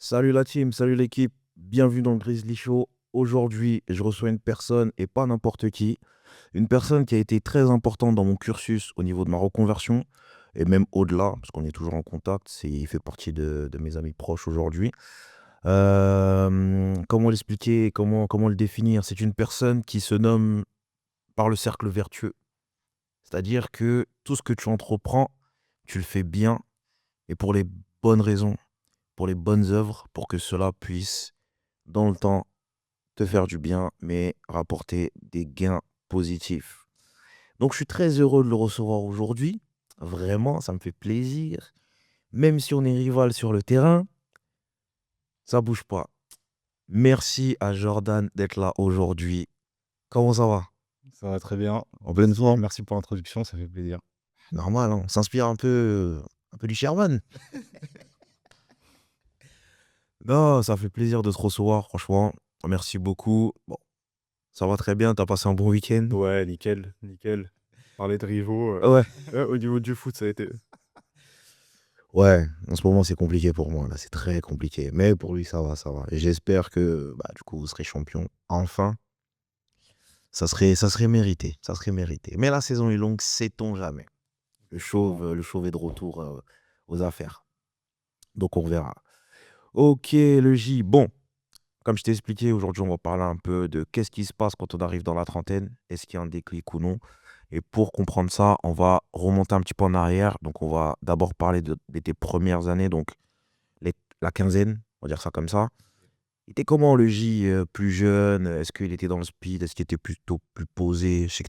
Salut la team, salut l'équipe, bienvenue dans le Grizzly Show. Aujourd'hui, je reçois une personne et pas n'importe qui. Une personne qui a été très importante dans mon cursus au niveau de ma reconversion et même au-delà, parce qu'on est toujours en contact. Il fait partie de mes amis proches aujourd'hui. Comment l'expliquer, comment le définir? C'est une personne qui se nomme par le cercle vertueux. C'est-à-dire que tout ce que tu entreprends, tu le fais bien et pour les bonnes raisons, pour les bonnes œuvres, pour que cela puisse, dans le temps, te faire du bien, mais rapporter des gains positifs. Donc, je suis très heureux de le recevoir aujourd'hui. Vraiment, ça me fait plaisir. Même si on est rival sur le terrain, ça bouge pas. Merci à Jordan d'être là aujourd'hui. Comment ça va? Ça va très bien. En pleine forme? Merci pour l'introduction, ça fait plaisir. Normal, hein, on s'inspire un peu du Sherman. Non, ça fait plaisir de te recevoir, franchement. Merci beaucoup. Bon, ça va très bien, t'as passé un bon week-end? Ouais, nickel, nickel. Parler de rivaux, Ouais. au niveau du foot, ça a été Ouais, en ce moment, c'est compliqué pour moi, là, c'est très compliqué. Mais pour lui, ça va, ça va. Et j'espère que, bah, du coup, vous serez champion. Enfin, ça serait mérité, ça serait mérité. Mais la saison est longue, sait-on jamais. Le chauve est de retour aux affaires. Donc, on verra. Ok, le J. Bon, comme je t'ai expliqué, aujourd'hui, on va parler un peu de qu'est-ce qui se passe quand on arrive dans la trentaine. Est-ce qu'il y a un déclic ou non? Et pour comprendre ça, on va remonter un petit peu en arrière. Donc, on va d'abord parler de tes premières années, donc la quinzaine, on va dire ça comme ça. Il était comment le J plus jeune? Est-ce qu'il était dans le speed? Est-ce qu'il était plutôt plus posé? Je sais que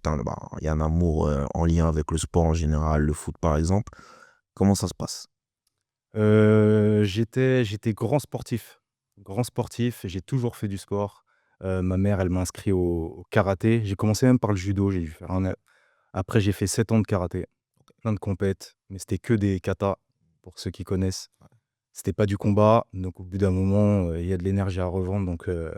il y a un amour en lien avec le sport en général, le foot par exemple. Comment ça se passe? j'étais grand sportif, j'ai toujours fait du sport. Ma mère, elle m'a inscrit au karaté. J'ai commencé même par le judo, j'ai dû faire après j'ai fait 7 ans de karaté, plein de compètes, mais c'était que des katas, pour ceux qui connaissent. C'était pas du combat, donc au bout d'un moment, il y a de l'énergie à revendre, T'aurais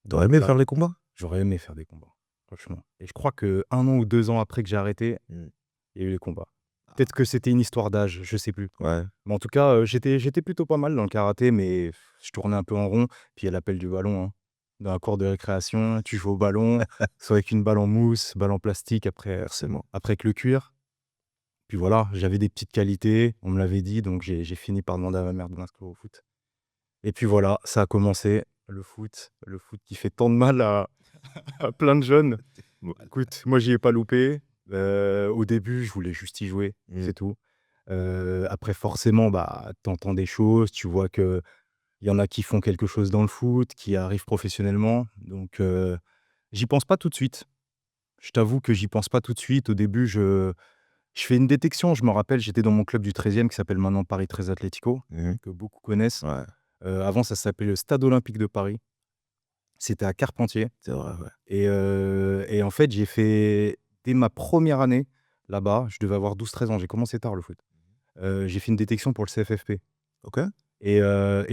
donc aimé là, faire les combats? j'aurais aimé faire des combats, franchement, et je crois que 1 an ou 2 ans après que j'ai arrêté, Hmm. il y a eu les combats. Ah, Peut-être que c'était une histoire d'âge, je sais plus. ouais, Mais en tout cas, j'étais plutôt pas mal dans le karaté, mais je tournais un peu en rond. Puis il y a l'appel du ballon, hein. Dans la cour de récréation, tu joues au ballon, soit avec une balle en mousse, balle en plastique forcément. après avec le cuir. Puis voilà, j'avais des petites qualités, on me l'avait dit, donc j'ai fini par demander à ma mère de m'inscrire au foot. Et puis voilà, ça a commencé, le foot qui fait tant de mal à à plein de jeunes. Ouais. Écoute, moi j'y ai pas loupé. Au début, je voulais juste y jouer, Hmm. c'est tout. Après forcément, bah, tu entends des choses, tu vois qu'il y en a qui font quelque chose dans le foot, qui arrivent professionnellement, j'y pense pas tout de suite. Je t'avoue que j'y pense pas tout de suite. Au début, je fais une détection. Je me rappelle, j'étais dans mon club du 13e qui s'appelle maintenant Paris 13 Atlético, Mhm. que beaucoup connaissent. Ouais, Avant, ça s'appelait le Stade olympique de Paris. C'était à Carpentier. c'est vrai, ouais. Et en fait, j'ai fait dès ma première année là-bas, je devais avoir 12-13 ans, j'ai commencé tard le foot. J'ai fait une détection pour le CFFP Ok. et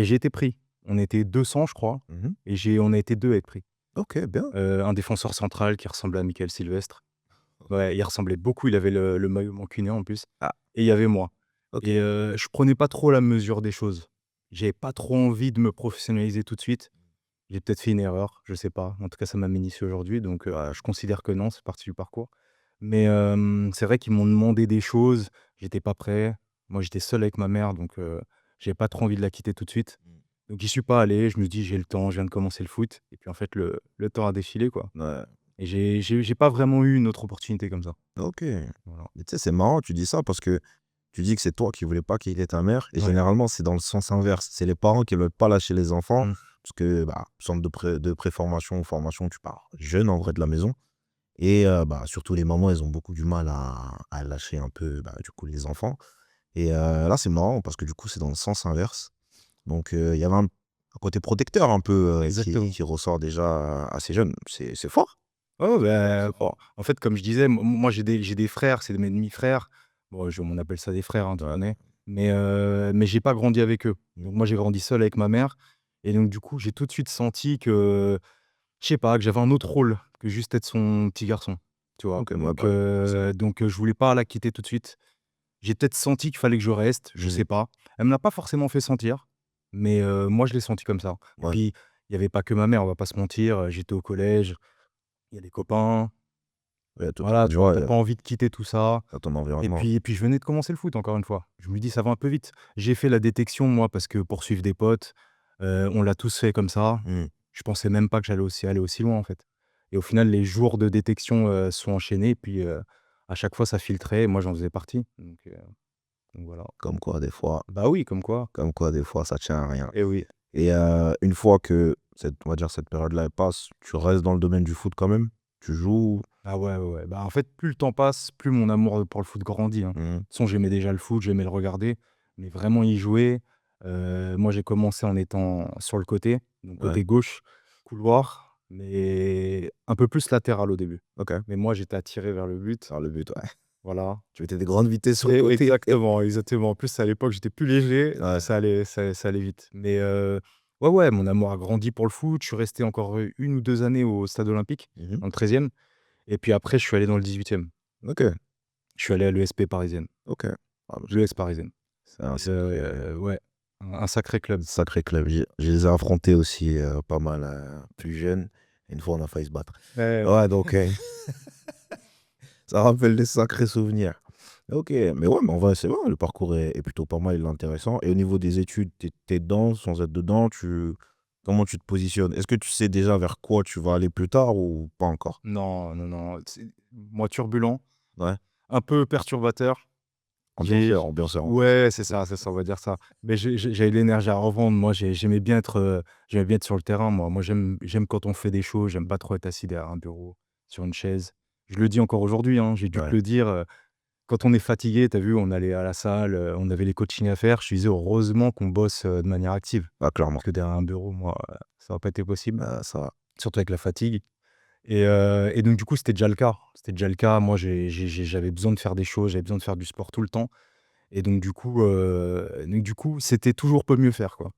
j'ai été pris. On était 200 je crois Mhm. et on a été 2 à être pris. Ok, bien. Un défenseur central qui ressemblait à Mickaël Sylvestre. Ouais, il ressemblait beaucoup, il avait le maillot mancunien en plus, Ah, et il y avait moi, ok. je prenais pas trop la mesure des choses. J'avais pas trop envie de me professionnaliser tout de suite. J'ai peut-être fait une erreur, je sais pas. En tout cas, ça m'a mené ici aujourd'hui, je considère que non, c'est partie du parcours. Mais c'est vrai qu'ils m'ont demandé des choses, j'étais pas prêt. Moi, j'étais seul avec ma mère, j'avais pas trop envie de la quitter tout de suite. Donc j'y suis pas allé, je me suis dit: «J'ai le temps, je viens de commencer le foot», et puis en fait, le temps a défilé, quoi, Ouais. et j'ai pas vraiment eu une autre opportunité comme ça. Ok. Voilà. Mais tu sais, c'est marrant, tu dis ça parce que tu dis que c'est toi qui voulais pas quitter ta mère. Et Ouais. généralement, c'est dans le sens inverse. C'est les parents qui veulent pas lâcher les enfants. Mmh. Parce que, bah, centre de préformation ou formation, tu pars jeune en vrai de la maison. Et bah, surtout les mamans, elles ont beaucoup du mal à lâcher un peu, bah, du coup, les enfants. Et là, c'est marrant parce que du coup, c'est dans le sens inverse. Donc, il y avait un côté protecteur un peu Exactement. qui ressort déjà assez jeune. C'est fort. Ouais, ouais, C'est fort. en fait, comme je disais, moi, j'ai des frères, c'est mes demi-frères. Bon, on appelle ça des frères, hein, tu Ouais. connais. Mais j'ai pas grandi avec eux. Donc moi, j'ai grandi seul avec ma mère, et donc du coup, j'ai tout de suite senti que, je sais pas, que j'avais un autre rôle que juste être son petit garçon, tu vois? Ok, ouais, bah, forcément. Je voulais pas la quitter tout de suite. J'ai peut-être senti qu'il fallait que je reste, je Mhm. sais pas. Elle me l'a pas forcément fait sentir. Mais moi, je l'ai senti comme ça. Et Ouais, puis, il y avait pas que ma mère, on va pas se mentir, j'étais au collège, il y a des copains, ouais, tout voilà, tu ouais, as pas envie de quitter tout ça. dans ton Et environnement. puis et puis je venais de commencer le foot encore une fois. Je me dis: «Ça va un peu vite». J'ai fait la détection moi parce que pour suivre des potes, on l'a tous fait comme ça. Mmh. Je pensais même pas que j'allais aller aussi loin en fait. Et au final, les jours de détection, sont enchaînés puis, à chaque fois ça filtrait et moi j'en faisais partie. Donc voilà. Comme quoi des fois Bah oui, comme quoi. ça tient à rien. Eh oui. Et une fois que on va dire cette période-là, elle passe, tu restes dans le domaine du foot quand même? Tu joues? Ah ouais, ouais, ouais. Bah, en fait, plus le temps passe, plus mon amour, pour le foot grandit, hein. De Mmh. toute façon, j'aimais déjà le foot, j'aimais le regarder, mais vraiment y jouer, moi, j'ai commencé en étant sur le côté, donc Ouais, côté gauche, couloir, mais un peu plus latéral au début. OK. Mais moi, j'étais attiré vers le but, Vers le but, ouais. voilà. Tu mettais des grandes vitesses sur le Et oui, côté? exactement, exactement. En plus, à l'époque, j'étais plus léger, Ouais. ça allait vite. Mais ouais, ouais, mon amour a grandi pour le foot. Je suis resté encore, 1 ou 2 années au stade olympique, Mmh. dans le 13e. Et puis après, je suis allé dans le 18e. OK, Je suis allé à l'ESP parisienne, OK. Ah bah, l'ES parisienne. c'est un Et sacré ouais, un sacré club. sacré club. Je les ai affrontés aussi, pas mal, plus jeunes. Une fois, on a failli se battre. Ouais, ouais. Ouais, donc ça rappelle des sacrés souvenirs. OK, mais ouais, mais en vrai, c'est vrai, le parcours est plutôt pas mal, il est intéressant. Et au niveau des études, tu es dedans sans être dedans? Comment tu te positionnes? Est-ce que tu sais déjà vers quoi tu vas aller plus tard ou pas encore? Non, non, non, c'est moi turbulent, Ouais, un peu perturbateur. J'ai ambianceur, hein. Ouais, c'est ça, on va dire ça. Mais j'avais de l'énergie à revendre. Moi, j'aimais bien être sur le terrain, moi. Moi, j'aime quand on fait des choses, j'aime pas trop être assis derrière un bureau, sur une chaise. Je le dis encore aujourd'hui, hein, j'ai dû te Ouais, le dire, quand on est fatigué, tu as vu, on allait à la salle, on avait les coachings à faire. Je disais: «Heureusement qu'on bosse, de manière active». bah, clairement. Parce que derrière un bureau, moi, ça aurait pas été possible, Ça surtout avec la fatigue. Et donc du coup, c'était déjà le cas. C'était déjà le cas. Moi, j'avais besoin de faire des choses, j'avais besoin de faire du sport tout le temps. Et donc du coup, c'était toujours peut mieux faire, quoi.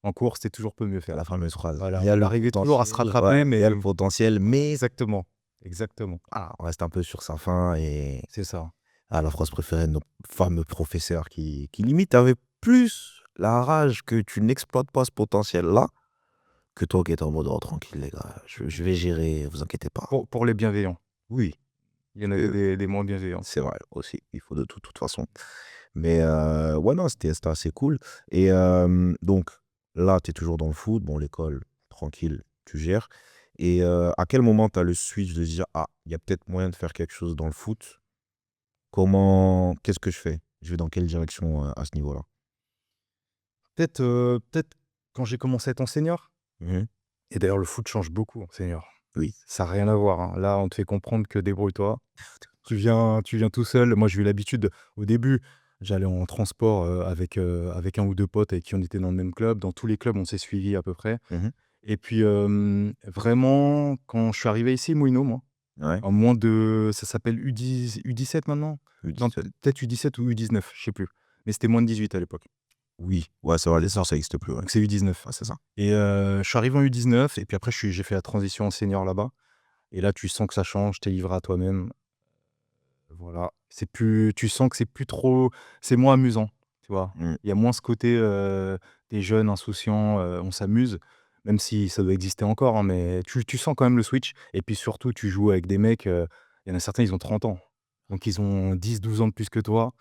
En cours, c'était toujours peut mieux faire. la fameuse phrase. Voilà, Il y a on le arrivait toujours à se potentiel, ouais, rattraper, il y a mais le potentiel, mais exactement, exactement, on reste un peu sur sa faim. Et c'est ça. la phrase préférée de nos fameux professeurs qui limite avait plus la rage que tu n'exploites pas ce potentiel-là, que toi qui étais en mode: «Oh tranquille les gars, je vais gérer, vous inquiétez pas». Pour les bienveillants. Oui, Il y en avait heu, des moins bienveillants. c'est vrai aussi, il faut de toute façon. Mais ouais, non, c'était assez cool. Et donc là, tu es toujours dans le foot, bon l'école, tranquille, tu gères. Et à quel moment tu as le switch de se dire: «Ah, il y a peut-être moyen de faire quelque chose dans le foot. Qu'est-ce que je fais? Je vais dans quelle direction, à ce niveau-là?» Peut-être quand j'ai commencé à être enseignant. Mmh. Et d'ailleurs, le foot change beaucoup en senior. Oui. Ça a rien à voir, hein. Là, on te fait comprendre que débrouille-toi. Tu viens tout seul. Moi, j'ai eu l'habitude au début, j'allais en transport, avec 1 ou 2 potes avec qui on était dans le même club. Dans tous les clubs, on s'est suivis à peu près. Mmh. Et puis, vraiment, quand je suis arrivé ici, Moulineau, moi, Ouais, en moins de ça s'appelle U17 maintenant? Non, U17. peut-être U17 ou U19, je sais plus. Mais c'était moins de 18 à l'époque. Oui, ouais, ça va, C'est les ça. ça existe plus, ouais. Donc c'est U19. Ouais, c'est ça. Et je suis arrivé en U19 et puis après j'ai fait la transition en senior là-bas. Et là, tu sens que ça change, tu es livré à toi-même, voilà. Tu sens que c'est moins amusant, tu vois? Mmh. Il y a moins ce côté, des jeunes insouciants, on s'amuse, même si ça doit exister encore, hein, mais tu sens quand même le switch. Et puis surtout, tu joues avec des mecs, il y en a certains, ils ont 30 ans. Donc ils ont 10, 12 ans de plus que toi.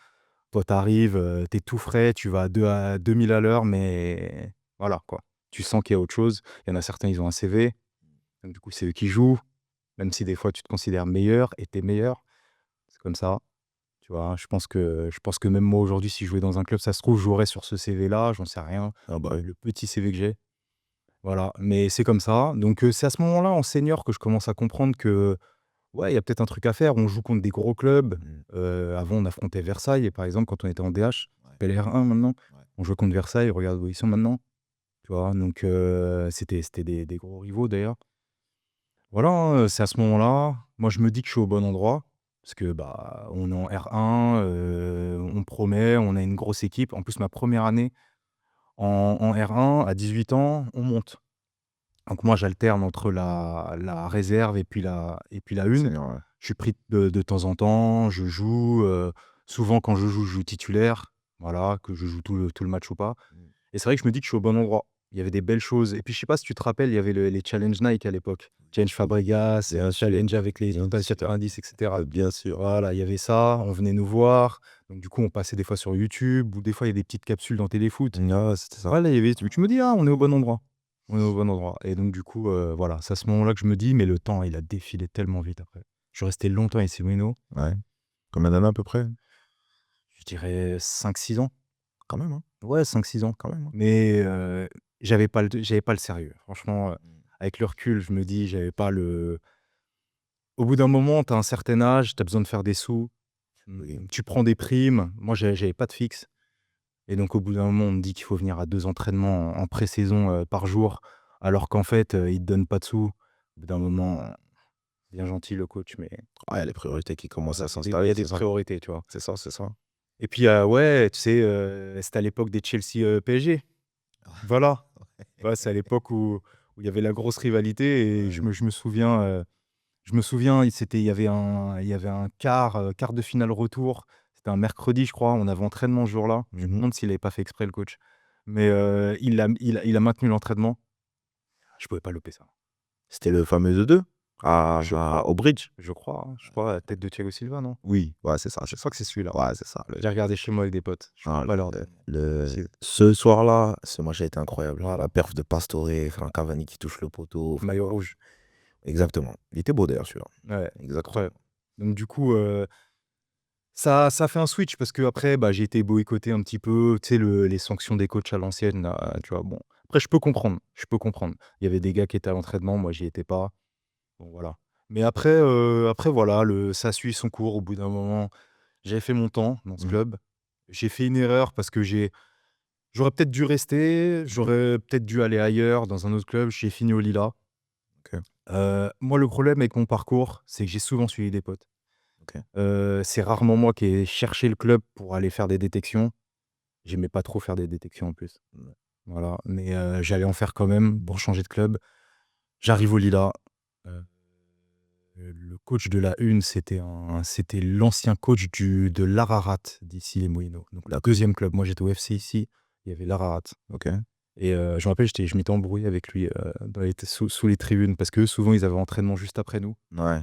Toi, tu arrives, tu es tout frais, tu vas à 2000 à l'heure, mais voilà, quoi. Tu sens qu'il y a autre chose. Il y en a certains, ils ont un CV, donc du coup, c'est eux qui jouent. Même si des fois tu te considères meilleur et tu es meilleur, c'est comme ça, tu vois? Je pense que même moi aujourd'hui, si je jouais dans un club, ça se trouve, je jouerais sur ce CV-là, j'en sais rien, Ah bah, oui. le petit CV que j'ai, voilà. Mais c'est comme ça, donc c'est à ce moment-là, en senior, que je commence à comprendre que, ouais, il y a peut-être un truc à faire. On joue contre des gros clubs, Mmh. avant on affrontait Versailles, par exemple, quand on était en DH, ça Ouais, s'appelle R1 maintenant. ouais. On jouait contre Versailles, regarde où ils sont maintenant, tu vois? Donc c'était des gros rivaux d'ailleurs. Voilà, hein, c'est à ce moment-là, moi je me dis que je suis au bon endroit, parce que, bah, on est en R1, on promet, on a une grosse équipe. En plus, ma première année en R1, à 18 ans, on monte. Donc moi, j'alterne entre la réserve et puis la une. Senior, ouais. Je suis pris de temps en temps, je joue, souvent quand je joue titulaire, voilà, que je joue tout le match ou pas. Mmh. Et c'est vrai que je me dis que je suis au bon endroit. Il y avait des belles choses. Et puis, je sais pas si tu te rappelles, il y avait les challenges Nike à l'époque. Challenge Fabregas, Bien sûr, challenge avec les bien années sûr. 90, etc. Bien sûr. Voilà, il y avait ça. On venait nous voir. Donc, du coup, on passait des fois sur YouTube ou des fois, il y a des petites capsules dans Téléfoot. Ouais, c'était ça. Voilà, il y avait, tu me dis, ah, on est au bon endroit. On est au bon endroit. Et donc, du coup, voilà, c'est à ce moment-là que je me dis, mais le temps, il a défilé tellement vite après. Je suis resté longtemps à Mouino, Ouais. Combien d'années à peu près? je dirais 5-6 ans. Quand même, hein, Ouais, 5-6 ans. quand même, hein. Mais j'avais pas le sérieux. Franchement, avec le recul, je me dis, j'avais pas le. Au bout d'un moment, tu as un certain âge, tu as besoin de faire des sous, Oui. tu prends des primes. Moi, j'avais pas de fixe. Et donc, au bout d'un moment, on me dit qu'il faut venir à 2 entraînements en pré-saison par jour, alors qu'en fait, il te donne pas de sous. Au bout d'un moment, bien gentil le coach, mais Ah, il y a les priorités qui commencent voilà, à il y s'installer, a des c'est ça. priorités, tu vois. C'est ça, c'est ça. Et puis, ouais, tu sais, c'était à l'époque des Chelsea PSG. Voilà. Ouais, c'est à l'époque où il y avait la grosse rivalité et Ouais. je me souviens, il y avait un quart de finale retour. C'était un mercredi, je crois. On avait entraînement ce jour-là. Je me Mmh. demande s'il avait pas fait exprès le coach. Mais, il a maintenu l'entraînement. Je pouvais pas louper ça. C'était le fameux 2-2 Je crois, au bridge? je crois, la tête de Thiago Silva, non? Oui, ouais, c'est ça, Je c'est crois ça. que c'est celui-là. Ouais, c'est ça. J'ai regardé chez moi avec des potes. Je peux Ah, pas leur dire. ce soir-là, ce match a été incroyable. La perf de Pastore, enfin Cavani qui touche le poteau. Maillot rouge. Exactement. Il était beau d'ailleurs celui-là. Ouais, Exactement. incroyable. Donc du coup, ça a fait un switch parce qu'après, bah, j'ai été boycotté un petit peu, tu sais, les sanctions des coachs à l'ancienne, là, tu vois? Bon, après je peux comprendre, je peux comprendre. Il y avait des gars qui étaient à l'entraînement, moi j'y étais pas. Bon voilà. Mais après voilà, ça a suivi son cours au bout d'un moment. J'avais fait mon temps dans ce Mmh. club. J'ai fait une erreur parce que j'aurais peut-être dû rester, j'aurais peut-être dû aller ailleurs dans un autre club. J'ai fini au Lila. OK, Moi le problème avec mon parcours, c'est que j'ai souvent suivi des potes. OK. C'est rarement moi qui ai cherché le club pour aller faire des détections. J'aimais pas trop faire des détections en plus. Ouais. Voilà, mais j'allais en faire quand même pour changer de club. J'arrive au Lila, heu, le coach de la une, c'était l'ancien coach de l'Ararat d'ici les Moulineaux, donc le D'accord. 2e club. Moi, j'étais au FC ici, il y avait l'Ararat OK. et je me rappelle, je m'étais embrouillé avec lui, sous les tribunes parce qu'eux, souvent, ils avaient entraînement juste après nous Ouais.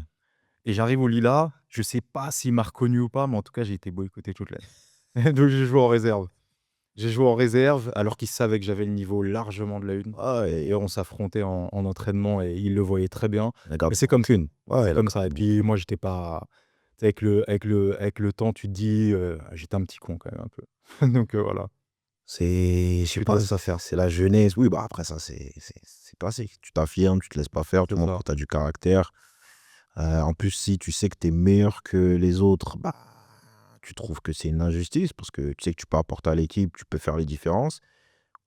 et j'arrive au Lila, je sais pas s'il m'a reconnu ou pas, mais en tout cas, j'ai été boycotté toute l'année. Donc j'ai joué en réserve. J'ai joué en réserve alors qu'ils savaient que j'avais le niveau largement de la une Ah et on s'affrontait en entraînement et ils le voyaient très bien. il a gardé Mais c'est comme ça, rancune. Ouais, c'est il a comme ça et gardé puis moi j'étais pas tu sais avec le temps tu te dis, j'étais un petit con quand même un peu. Donc voilà, c'est je sais tu te pas, laisses pas faire. c'est la jeunesse. Oui, bah, après ça, c'est classique. Tu t'affirmes, tu te laisses pas faire, tu C'est montres ça. que tu as du caractère. En plus, si tu sais que tu es meilleur que les autres, bah, tu trouves que c'est une injustice parce que tu sais que tu peux apporter à l'équipe, tu peux faire les différences.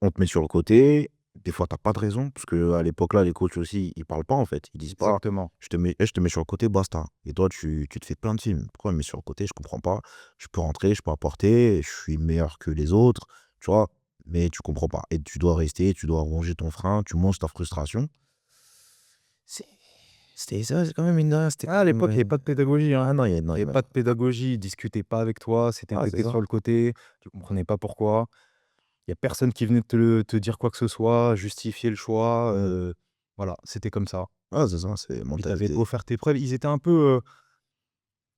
On te met sur le côté. Des fois, tu as pas de raison parce qu'à l'époque-là, les coachs aussi, ils parlent pas en fait. Ils disent pas: Exactement. Je te mets sur le côté, basta». Et toi, tu te fais plein de films. «Pourquoi il me met sur le côté? Je comprends pas. Je peux rentrer, je peux apporter, je suis meilleur que les autres», tu vois? Mais tu comprends pas et tu dois rester, tu dois ronger ton frein, tu montes ta frustration. C'est c'était ça, c'est quand même une c'était Ah, à quand même, l'époque, il y avait pas de pédagogie, hein. ah non, il y a non, Il y avait même pas de pédagogie, ils discutaient pas avec toi, c'était ah, tu c'est étais ça. sur le côté, tu comprenais pas pourquoi. Il y a personne qui venait te dire quoi que ce soit, justifier le choix, Mmh. voilà, c'était comme ça. Ah, c'est ça, c'est Et tu avais beau mentalité. faire tes preuves, ils étaient un peu,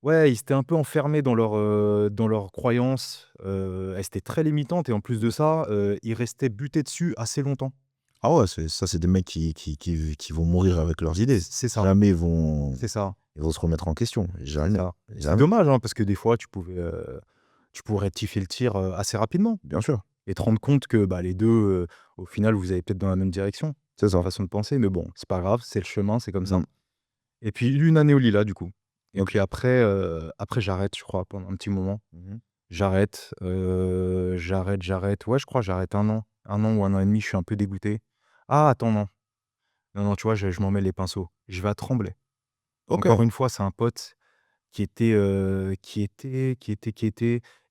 ouais, ils étaient un peu enfermés dans leurs croyances, elles étaient très limitantes et en plus de ça, ils restaient butés dessus assez longtemps. Ah ouais, c'est des mecs qui vont mourir avec leurs idées. C'est ça, Jamais c'est ça, ils vont se remettre en question. c'est Jamais, ça. Et c'est jamais. dommage, hein, parce que des fois, tu pourrais rectifier le tir, assez rapidement Bien sûr, et te rendre compte que, bah, les 2, au final, vous allez peut-être dans la même direction, c'est de ça. façon de penser, mais bon, c'est pas grave, c'est le chemin, c'est comme ça. Mmh. Et puis 1 année au Lila, du coup. Et OK. puis après j'arrête, je crois, pendant un petit moment. Mmh mh. J'arrête. Ouais, je crois, j'arrête 1 an ou 1 an et demi, je suis un peu dégoûté. Ah attends, non. Non, non, tu vois, je m'en mêle les pinceaux. Je vais à Tremblay. OK. Encore une fois, c'est un pote qui était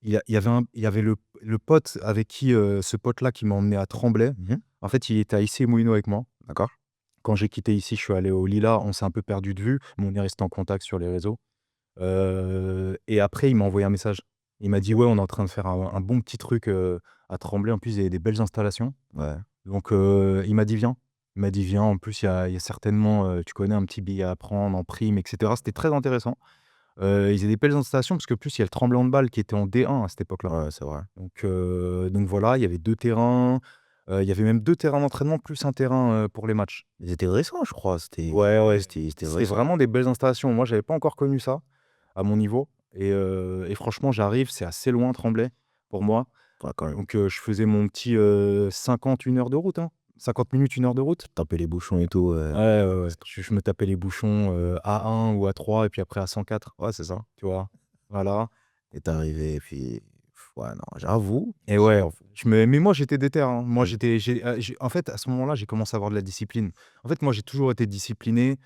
il y avait le pote avec qui, ce pote-là qui m'a emmené à Tremblay. Mmh mh. En fait, il était à Issy-les-Moulineaux avec moi. D'accord. Quand j'ai quitté ici, je suis allé au Lila, on s'est un peu perdu de vue, mais on est resté en contact sur les réseaux. Et après, il m'a envoyé un message. Il m'a dit: «Ouais, on est en train de faire un bon petit truc, à Tremblay. En plus, il y avait des belles installations». Ouais. Donc il m'a dit: «Viens». Il m'a dit: «Viens, en plus, il y a certainement, tu connais, un petit billet à prendre en prime» et cetera. C'était très intéressant. Ils faisaient des belles installations parce que plus, il y a le Tremblay Handball qui était en D1 à cette époque-là. Ouais, c'est vrai. Donc voilà, il y avait 2 terrains, il y avait même 2 terrains d'entraînement plus un terrain, pour les matchs. Ils étaient récents, je crois. Ouais, ouais, C'était c'était récent. vraiment des belles installations. Moi, j'avais pas encore connu ça, à mon niveau et franchement, j'arrive, c'est assez loin Tremblay, pour moi. Ouais, quand même. Donc je faisais mon petit, 50, 1 heure de route, hein. 50 minutes, 1 heure de route. Taper les bouchons et tout. Ouais, ouais, ouais. Je me tapais les bouchons, A1 ou A3 et puis après A104, Ouais, c'est ça. tu vois? Voilà. Et t'es arrivé, et puis, ouais, non, j'avoue. Et ouais, mais moi, j'étais déter, hein. Moi, Mm. en fait, à ce moment-là, j'ai commencé à avoir de la discipline. En fait, moi, j'ai toujours été discipliné,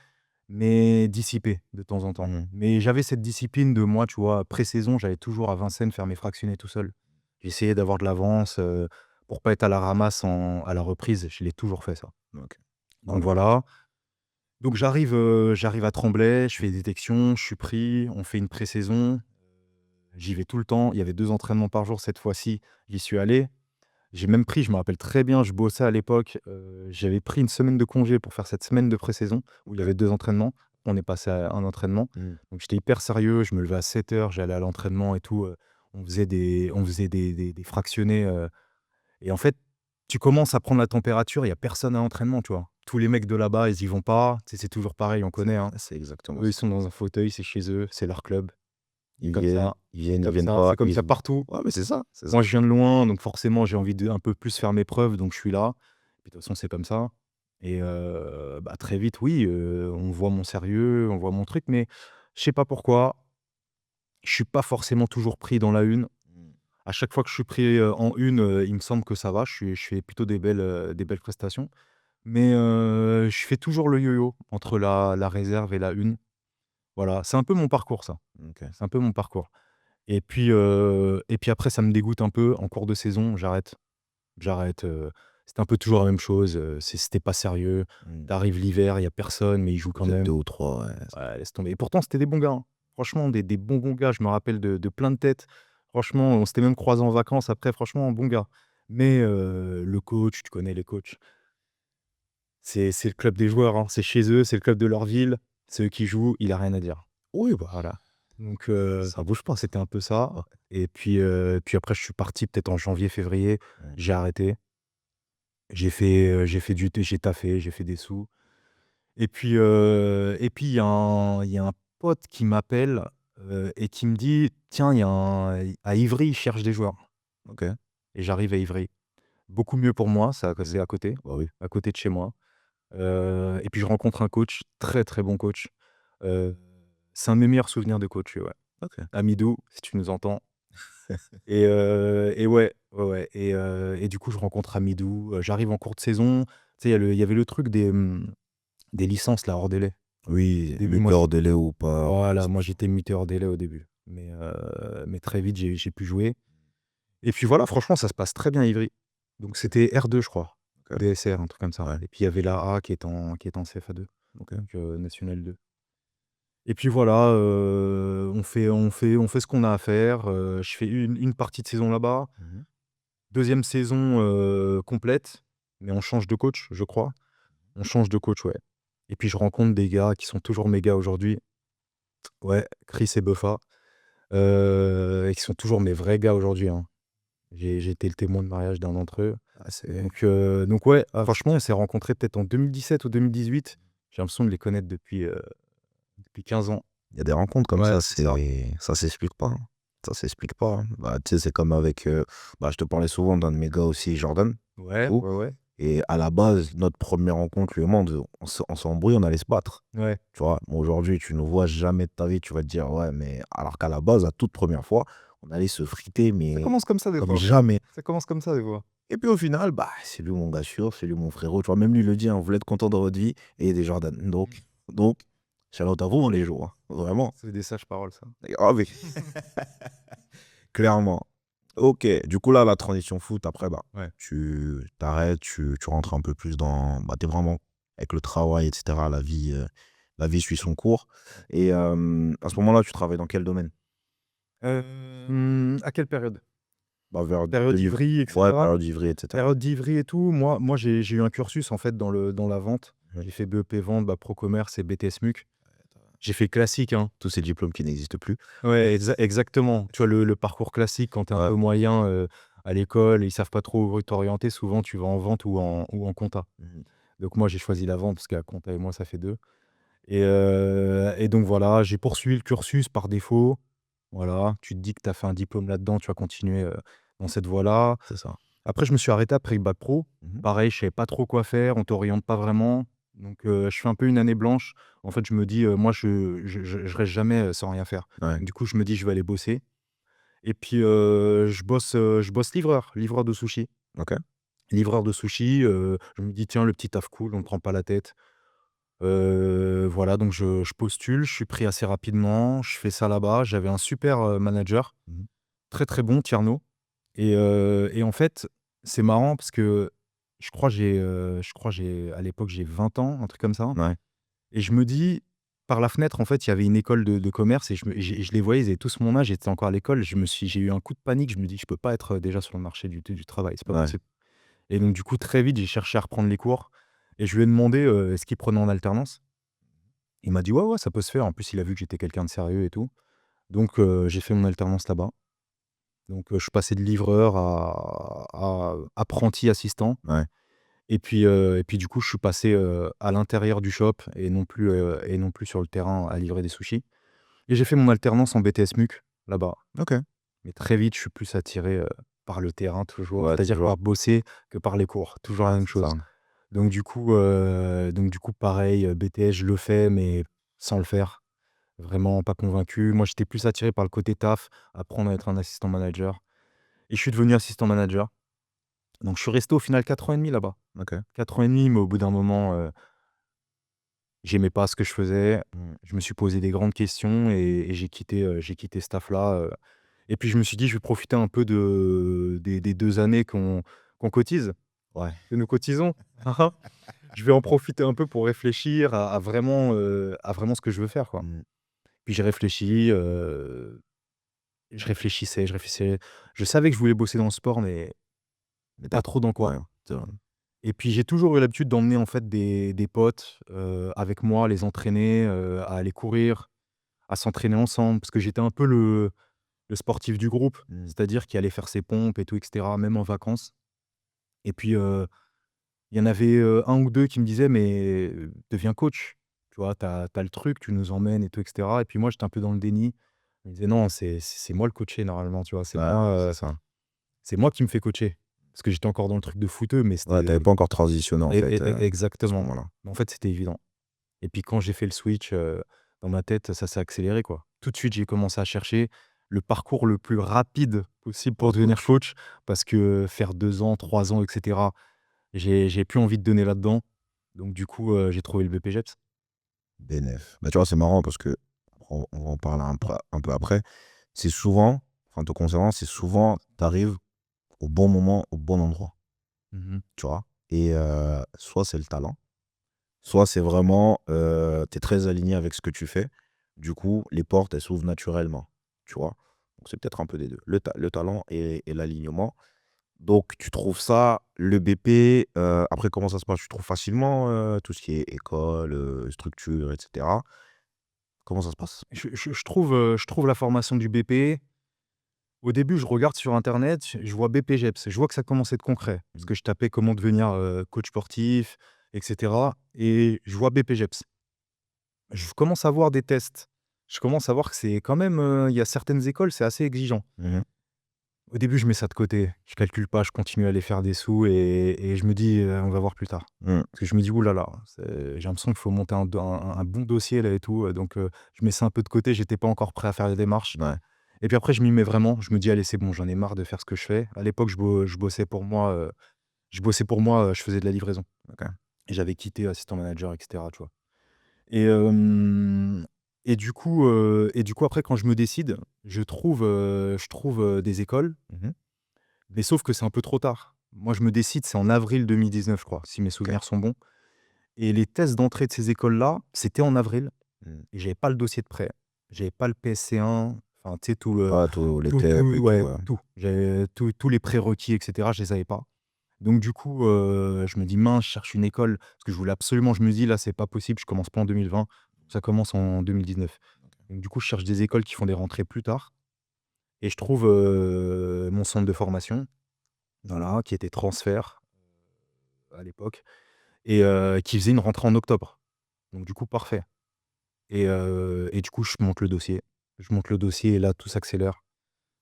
mais dissipé de temps en temps. Mhm. Mais j'avais cette discipline de moi, tu vois, pré-saison, j'allais toujours à Vincennes faire mes fractionnés tout seul. J'essayais d'avoir de l'avance, pour pas être à la ramasse à la reprise. Je l'ai toujours fait ça. Ok. Donc voilà. Donc j'arrive à Tremblay, je fais détection, je suis pris, on fait une pré-saison. J'y vais tout le temps. Il y avait 2 entraînements par jour cette fois-ci, j'y suis allé. J'ai même pris, je me rappelle très bien, je bossais à l'époque, j'avais pris une semaine de congé pour faire cette semaine de pré-saison où il y avait 2 entraînements. On est passé à un entraînement. Mm. Donc j'étais hyper sérieux, je me levais à 7 heures, j'allais à l'entraînement et tout, on faisait des fractionnés, et en fait, tu commences à prendre la température, il y a personne à l'entraînement, tu vois? Tous les mecs de là-bas, ils y vont pas, tu sais, c'est toujours pareil, on connaît, hein. C'est exactement Eux, ils ça. sont dans un fauteuil, c'est chez eux, c'est leur club. Ils Comme viennent, ça, ils viennent pas. c'est comme ça partout. Ouais, mais c'est ça. C'est ça. Moi, je viens de loin, donc forcément, j'ai envie de un peu plus faire mes preuves, donc je suis là. Puis de toute façon, c'est comme ça et bah, très vite, oui, on voit mon sérieux, on voit mon truc, mais je sais pas pourquoi, je suis pas forcément toujours pris dans la une. Mm. À chaque fois que je suis pris, en une, il me semble que ça va, je fais plutôt des belles prestations, mais je fais toujours le yo-yo entre la réserve et la une. Voilà, c'est un peu mon parcours ça, Ok. c'est un peu mon parcours et puis après ça me dégoûte un peu en cours de saison, j'arrête, c'était un peu toujours la même chose, c'était pas sérieux. Mm. Tu l'hiver, il y a personne, mais ils jouent quand Vous êtes deux même. ou trois, ouais. Ouais, laisse tomber et pourtant c'était des bons gars, hein. Franchement des bons gars, je me rappelle de plein de têtes. Franchement, on s'était même croisés en vacances après, franchement, bons gars. Mais le coach, tu connais les coachs, c'est le club des joueurs, hein. C'est chez eux, c'est le club de leur ville, c'est eux qui jouent, il a rien à dire. Oui, bah, Voilà. Donc ça bouge pas. c'était un peu ça et puis après je suis parti peut-être en janvier, février, Mm. j'ai arrêté. J'ai taffé, j'ai fait des sous et puis il y a un pote qui m'appelle, et qui me dit: «Tiens, il y a un à Ivry, ils cherchent des joueurs» Ok. et j'arrive à Ivry. Beaucoup mieux pour moi, c'est Bah oui. à côté de chez moi, et puis je rencontre un coach, très, très bon coach, heu, c'est un de mes meilleurs souvenirs de coach, ouais. Ok. Amidou, si tu nous entends et ouais, ouais, ouais et du coup, je rencontre Amidou, j'arrive en cours de saison. Tu sais, il y avait le truc des licences là, hors délai. Oui, Au début, moi muteur délai ou pas. voilà, moi j'étais muté hors délai au début, mais très vite j'ai pu jouer et puis voilà, franchement, ça se passe très bien à Ivry. Donc c'était R2, je crois, ou Ok. DSR, un truc comme ça Ouais. et puis il y avait la A qui est en CFA2, Ok. donc national 2 et puis voilà, on fait ce qu'on a à faire, je fais une partie de saison là-bas. Mhm. Deuxième saison, complète, mais on change de coach, je crois. On change de coach, ouais et puis je rencontre des gars qui sont toujours mes gars aujourd'hui. Ouais, Chris et Buffa, et qui sont toujours mes vrais gars aujourd'hui, hein. J'ai été le témoin de mariage d'un d'entre eux. Ah, c'est. Donc ouais, franchement, on s'est rencontrés peut-être en 2017 ou 2018. J'ai l'impression de les connaître depuis 15 ans. Il y a des rencontres comme Ouais, ça, c'est ça. ça s'explique pas, hein. Ça s'explique pas, hein. Bah, tu sais, c'est comme avec, bah, je te parlais souvent d'un de mes gars aussi, Jordan, et Ouais, tout. ouais, ouais. Et à la base, notre première rencontre, lui et moi, on s'embrouille, on allait se battre. Ouais. Tu vois, moi, aujourd'hui, tu nous vois jamais de ta vie, tu vas te dire, ouais, mais alors qu'à la base, la toute première fois, on allait se friter, Ça mais commence comme ça des comme fois. jamais. Ça commence comme ça des fois. Et puis au final, bah, c'est lui mon gars sûr, c'est lui mon frérot. Tu vois, même lui le dit, hein, vous voulez être content dans votre vie, et des Jordan. Donc, shout out à vous, on les joue, hein. Vraiment. C'est des sages paroles ça. Ah oui, clairement. Ok, du coup là, la transition foot, après, bah, Ouais. tu t'arrêtes, tu rentres un peu plus dans, bah, t'es vraiment avec le travail, etc. La vie suit son cours. Et à ce moment-là, tu travailles dans quel domaine? À quelle période? Bah, vers Période 2000, Ivry, et ouais, cetera? période Ivry, et cetera. Période d'Ivry et tout, moi j'ai eu un cursus en fait dans la vente. Mmh. J'ai fait BEP vente, Pro commerce et BTS MUC. J'ai fait classique, hein. Tous ces diplômes qui n'existent plus. Ouais, exactement. Tu vois le parcours classique quand tu es un Ouais. peu moyen, à l'école, ils savent pas trop où t'orienter, souvent tu vas en vente ou en compta. Mmh. Donc moi j'ai choisi la vente parce que la compta et moi ça fait 2. Et donc voilà, j'ai poursuivi le cursus par défaut. Voilà, tu te dis que tu as fait un diplôme là-dedans, tu vas continuer, dans cette voie-là. C'est ça. Après je me suis arrêté après le bac pro. Mmh. Pareil, je savais pas trop quoi faire, on t'oriente pas vraiment. Donc je fais un peu une année blanche. En fait, je me dis, moi je reste jamais, sans rien faire. Ouais. Du coup, je me dis: «Je vais aller bosser». Et puis, je bosse livreur de sushi. OK. Livreur de sushi, je me dis: «Tiens, le petit taf cool, on ne prend pas la tête». Voilà, donc je postule, je suis pris assez rapidement, je fais ça là-bas. J'avais un super, manager, Mmh. très, très bon, Tierno. Et en fait, c'est marrant parce que je crois j'ai à l'époque, j'ai 20 ans, un truc comme ça. Ouais. Et je me dis, par la fenêtre, en fait, il y avait une école de commerce et je les voyais, ils avaient tous mon âge, j'étais encore à l'école. J'ai eu un coup de panique, je me dis: «Je peux pas être, déjà sur le marché du travail, c'est pas Ouais. possible». Et donc du coup, très vite, j'ai cherché à reprendre les cours et je lui ai demandé, est-ce qu'il prenait en alternance? Il m'a dit: «Ouais, ouais, ça peut se faire». En plus, il a vu que j'étais quelqu'un de sérieux et tout. Donc j'ai fait mon alternance là-bas. Donc je suis passé de livreur à apprenti assistant. Ouais. Et puis du coup, je suis passé, à l'intérieur du shop et non plus sur le terrain à livrer des sushis. Et j'ai fait mon alternance en BTS MUC là-bas. OK. Mais très vite, je suis plus attiré, par le terrain toujours, Ouais, c'est-à-dire toujours. par bosser que par les cours, toujours la même C'est ça. chose. Donc du coup pareil, BTS, je le fais, mais sans le faire. Vraiment pas convaincu. Moi, j'étais plus attiré par le côté taf, apprendre à être un assistant manager. Et je suis devenu assistant manager. Donc je suis resté au final 4 ans et demi là-bas. OK. 4 ans et demi, mais au bout d'un moment, j'aimais pas ce que je faisais. Mmh. Je me suis posé des grandes questions et j'ai quitté ce taf-là, et puis je me suis dit: «Je vais profiter un peu des 2 années qu'on cotise, Ouais. que nous cotisons». Hein, hein. Je vais en profiter un peu pour réfléchir à vraiment ce que je veux faire, quoi. Mmh. Puis j'ai réfléchi, je réfléchissais. Je savais que je voulais bosser dans le sport, mais Mais pas tu trop dans quoi. ouais, c'est vrai. Et puis j'ai toujours eu l'habitude d'emmener en fait des potes, avec moi, les entraîner, à aller courir, à s'entraîner ensemble. Parce que j'étais un peu le sportif du groupe, Mmh. c'est-à-dire qui allait faire ses pompes et tout et cetera, même en vacances. Et puis, il y en avait, 1 ou 2 qui me disaient: «Mais, deviens coach, tu vois? Tu as le truc, tu nous emmènes et tout et cetera». Et puis moi, j'étais un peu dans le déni. Je me disais: «Non, c'est moi le coaché normalement, tu vois? Ouais, c'est ça. C'est moi qui me fais coacher». Parce que j'étais encore dans le truc de footeux, mais Ouais, tu avais pas encore transitionné, en fait, à ce exactement. moment-là. Mais en fait, c'était évident. Et puis quand j'ai fait le switch, dans ma tête, ça s'est accéléré, quoi. Tout de suite, j'ai commencé à chercher le parcours le plus rapide possible pour Pour devenir coach. coach, parce que faire 2 ans, 3 ans et cetera, j'ai plus envie de donner là-dedans. Donc du coup, j'ai trouvé le BPJEPS. Bénef. Bah, tu vois, c'est marrant parce que on va en parler un peu après. C'est souvent, enfin, te concernant, c'est souvent, tu arrives au bon moment, au bon endroit, Mmh. tu vois? Et soit c'est le talent, soit c'est vraiment, tu es très aligné avec ce que tu fais. Du coup, les portes, elles s'ouvrent naturellement, tu vois? Donc c'est peut-être un peu des 2, le talent et l'alignement. Donc tu trouves ça, le BP, après comment ça se passe? Tu trouves facilement, tout ce qui est école, structure et cetera? Comment ça se passe? Je trouve la formation du BP. Au début, je regarde sur internet, je vois BPJEPS, je vois que ça commence à être concret. Parce Mmh. que je tapais comment devenir, coach sportif et cetera, et je vois BPJEPS. Je commence à voir des tests. Je commence à voir que c'est quand même, il y a certaines écoles, c'est assez exigeant. Mmh. Au début, je mets ça de côté. Je calcule pas, je continue à aller faire des sous et je me dis: «On va voir plus tard». Mmh. Parce que je me dis: «Ouh là là, j'ai l'impression qu'il faut monter un bon dossier là et tout», donc je mets ça un peu de côté. J'étais pas encore prêt à faire les démarches. Ouais. Et puis après, je m'y mets vraiment. Je me dis: «Allez, c'est bon, j'en ai marre de faire ce que je fais». À l'époque, je faisais de la livraison. OK. Et j'avais quitté assistant manager et cetera, tu vois? Et hem et du coup après quand je me décide, je trouve des écoles, Mmh. mais sauf que c'est un peu trop tard. Moi je me décide, c'est en avril 2019 je crois, si mes OK. souvenirs sont bons, et les tests d'entrée de ces écoles-là, c'était en avril Mmh. et j'avais pas le dossier de prêt. J'avais pas le PSC1, Enfin, tu sais, tout le, Ah, tous les tout, TEP et tout, ouais, ouais. tout. J'avais tous les prérequis, etc. Je les avais pas. Donc du coup, je me dis: «Mince, je cherche une école», parce que je voulais absolument, je me dis: «Là, c'est pas possible, je commence pas en 2020, ça commence en 2019». Donc du coup, je cherche des écoles qui font des rentrées plus tard et je trouve, mon centre de formation, voilà, qui était Transfert, à l'époque et qui faisait une rentrée en octobre. Donc du coup, parfait et du coup, je monte le dossier. Je monte le dossier et là, tout s'accélère.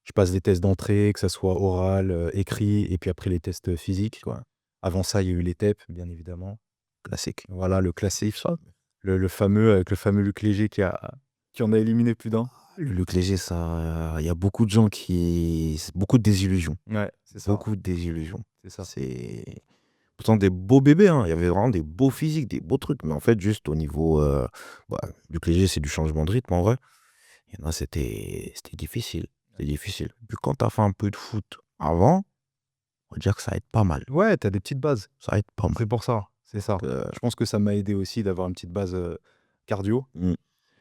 Je passe des tests d'entrée, que ça soit oral, écrit et puis après les tests, physiques. Ouais, Avant ça, il y a eu les TEP, bien évidemment. classique. Voilà, le classique, Ça, le fameux avec le fameux Luc Léger qui en a éliminé plus d'un. Luc Léger, ça, il y a beaucoup de gens c'est beaucoup de désillusions. Ouais, c'est ça, Beaucoup de désillusions. c'est ça. C'est pourtant des beaux bébés, hein. Il y avait vraiment des beaux physiques, des beaux trucs. Mais en fait, juste au niveau. Bah, Luc Léger, c'est du changement de rythme en vrai. Il y en a, c'était difficile. C'était difficile. Puis quand t'as fait un peu de foot avant, on va dire que ça aide pas mal. Ouais, tu as des petites bases. Ça aide pas mal. C'est pour ça, c'est ça. Euh, Je pense que ça m'a aidé aussi d'avoir une petite base, cardio mm,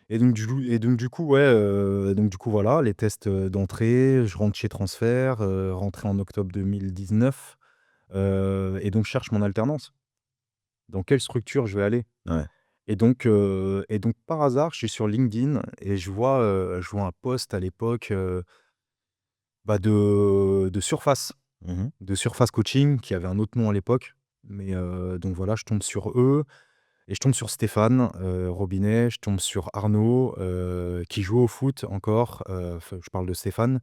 et donc du coup, ouais, donc du coup, voilà, les tests, d'entrée, je rentre chez Transfert, rentrée en octobre 2019, et donc je cherche mon alternance. Dans quelle structure je vais aller? ouais. Et donc par hasard, je suis sur LinkedIn et je vois un post à l'époque, bah, de Surface, Mhm. de Surface Coaching, qui avait un autre nom à l'époque. Mais donc voilà, je tombe sur eux et je tombe sur Stéphane, Robinet, je tombe sur Arnaud, qui joue au foot encore, enfin, je parle de Stéphane.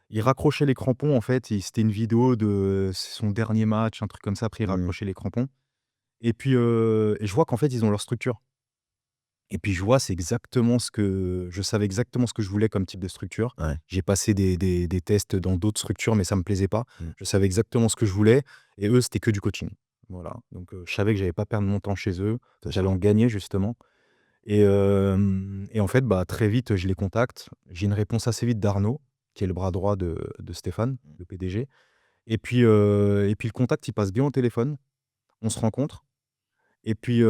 Il raccrochait les crampons en fait, c'était une vidéo de son dernier match, un truc comme ça, après il Mhm. raccrochait les crampons et puis, et je vois qu'en fait, ils ont leur structure. Et puis je vois, je savais exactement ce que je voulais comme type de structure. Ouais. J'ai passé des tests dans d'autres structures, mais ça me plaisait pas. Mm. Je savais exactement ce que je voulais et eux, c'était que du coaching. Voilà, donc je savais que j'allais pas perdre mon temps chez eux, C'est j'allais ça. en gagner justement et en fait, bah, très vite, je les contacte. J'ai une réponse assez vite d'Arnaud, qui est le bras droit de Stéphane, le PDG et puis le contact, il passe bien au téléphone. On se rencontre et puis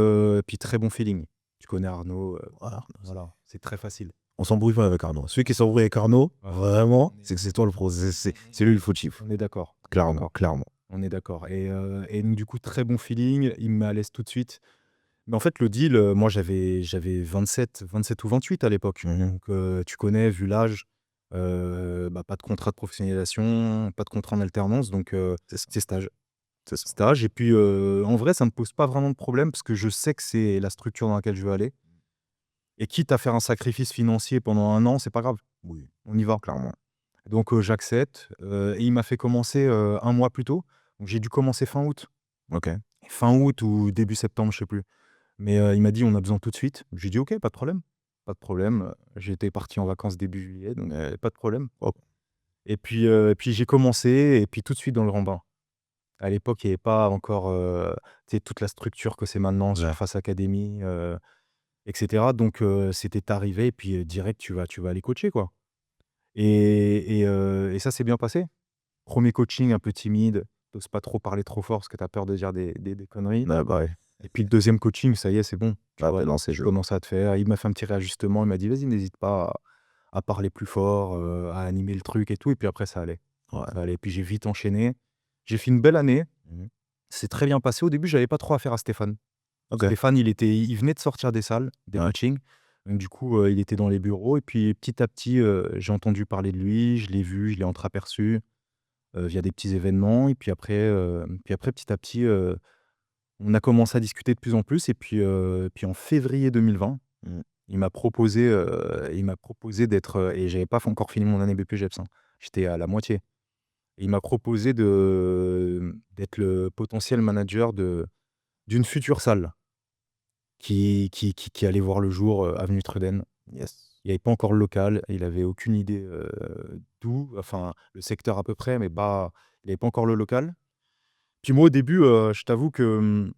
très bon feeling. Tu connais Arnaud, Voilà. voilà, c'est très facile. On s'embrouille pas avec Arnaud. Celui qui s'embrouille avec Arnaud, Ouais. vraiment, c'est que c'est toi le pro. C'est lui le fautif. On est d'accord, on est Clairement, d'accord, clairement. on est d'accord et donc du coup, très bon feeling, il me met à l'aise tout de suite. Mais en fait, le deal, moi j'avais 27 ou 28 à l'époque. Mhm. Donc tu connais, vu l'âge, bah, pas de contrat de professionnalisation, pas de contrat en alternance, donc C'est ça. c'est stage. C'est ça. Stage et puis, en vrai, ça me pose pas vraiment de problème parce que je sais que c'est la structure dans laquelle je veux aller et quitte à faire un sacrifice financier pendant un an, c'est pas grave, Oui, on y va. clairement. Donc j'accepte, et il m'a fait commencer, 1 mois plus tôt. Donc j'ai dû commencer fin août. Ok. Fin août ou début septembre, je sais plus. Mais il m'a dit: «On a besoin tout de suite». J'ai dit: «OK, pas de problème». Pas de problème, j'étais parti en vacances début juillet, donc pas de problème. Hop. Et puis j'ai commencé et puis tout de suite dans le grand bain. À l'époque, il y avait pas encore, tu sais, toute la structure que c'est maintenant, Ouais. Surface Academy, et cetera. Donc c'était arrivé et puis, direct tu vas aller coacher, quoi. Et ça s'est bien passé. Premier coaching un peu timide, tu pas trop parler trop fort parce que tu as peur de dire des conneries Ouais, bah ouais. et puis le deuxième coaching, ça y est, c'est bon, tu Là, vois? t'es lancé Tu le jeu. commences à te faire il m'a fait un petit réajustement, il m'a dit: «Vas-y, n'hésite pas à parler plus fort, à animer le truc et tout» et puis après ça allait. Ouais. Ça allait, puis j'ai vite enchaîné. J'ai fait une belle année, Mhm. c'est très bien passé. Au début, j'avais pas trop affaire à Stéphane. Ok. Stéphane, il venait de sortir des salles, des Ouais. coachings, donc du coup, il était dans les bureaux et puis petit à petit, j'ai entendu parler de lui, je l'ai vu, je l'ai entreaperçu, via des petits événements et puis après petit à petit, on a commencé à discuter de plus en plus et puis en février 2020, Mhm. il m'a proposé d'être, et j'avais pas encore fini mon année BPJEPS, hein. J'étais à la moitié. Il m'a proposé d'être le potentiel manager d'une future salle qui allait voir le jour, avenue Truden. Yes. Il y avait pas encore le local, il avait aucune idée, d'où, enfin le secteur à peu près, mais pas il avait pas encore le local. Puis moi au début, je t'avoue que,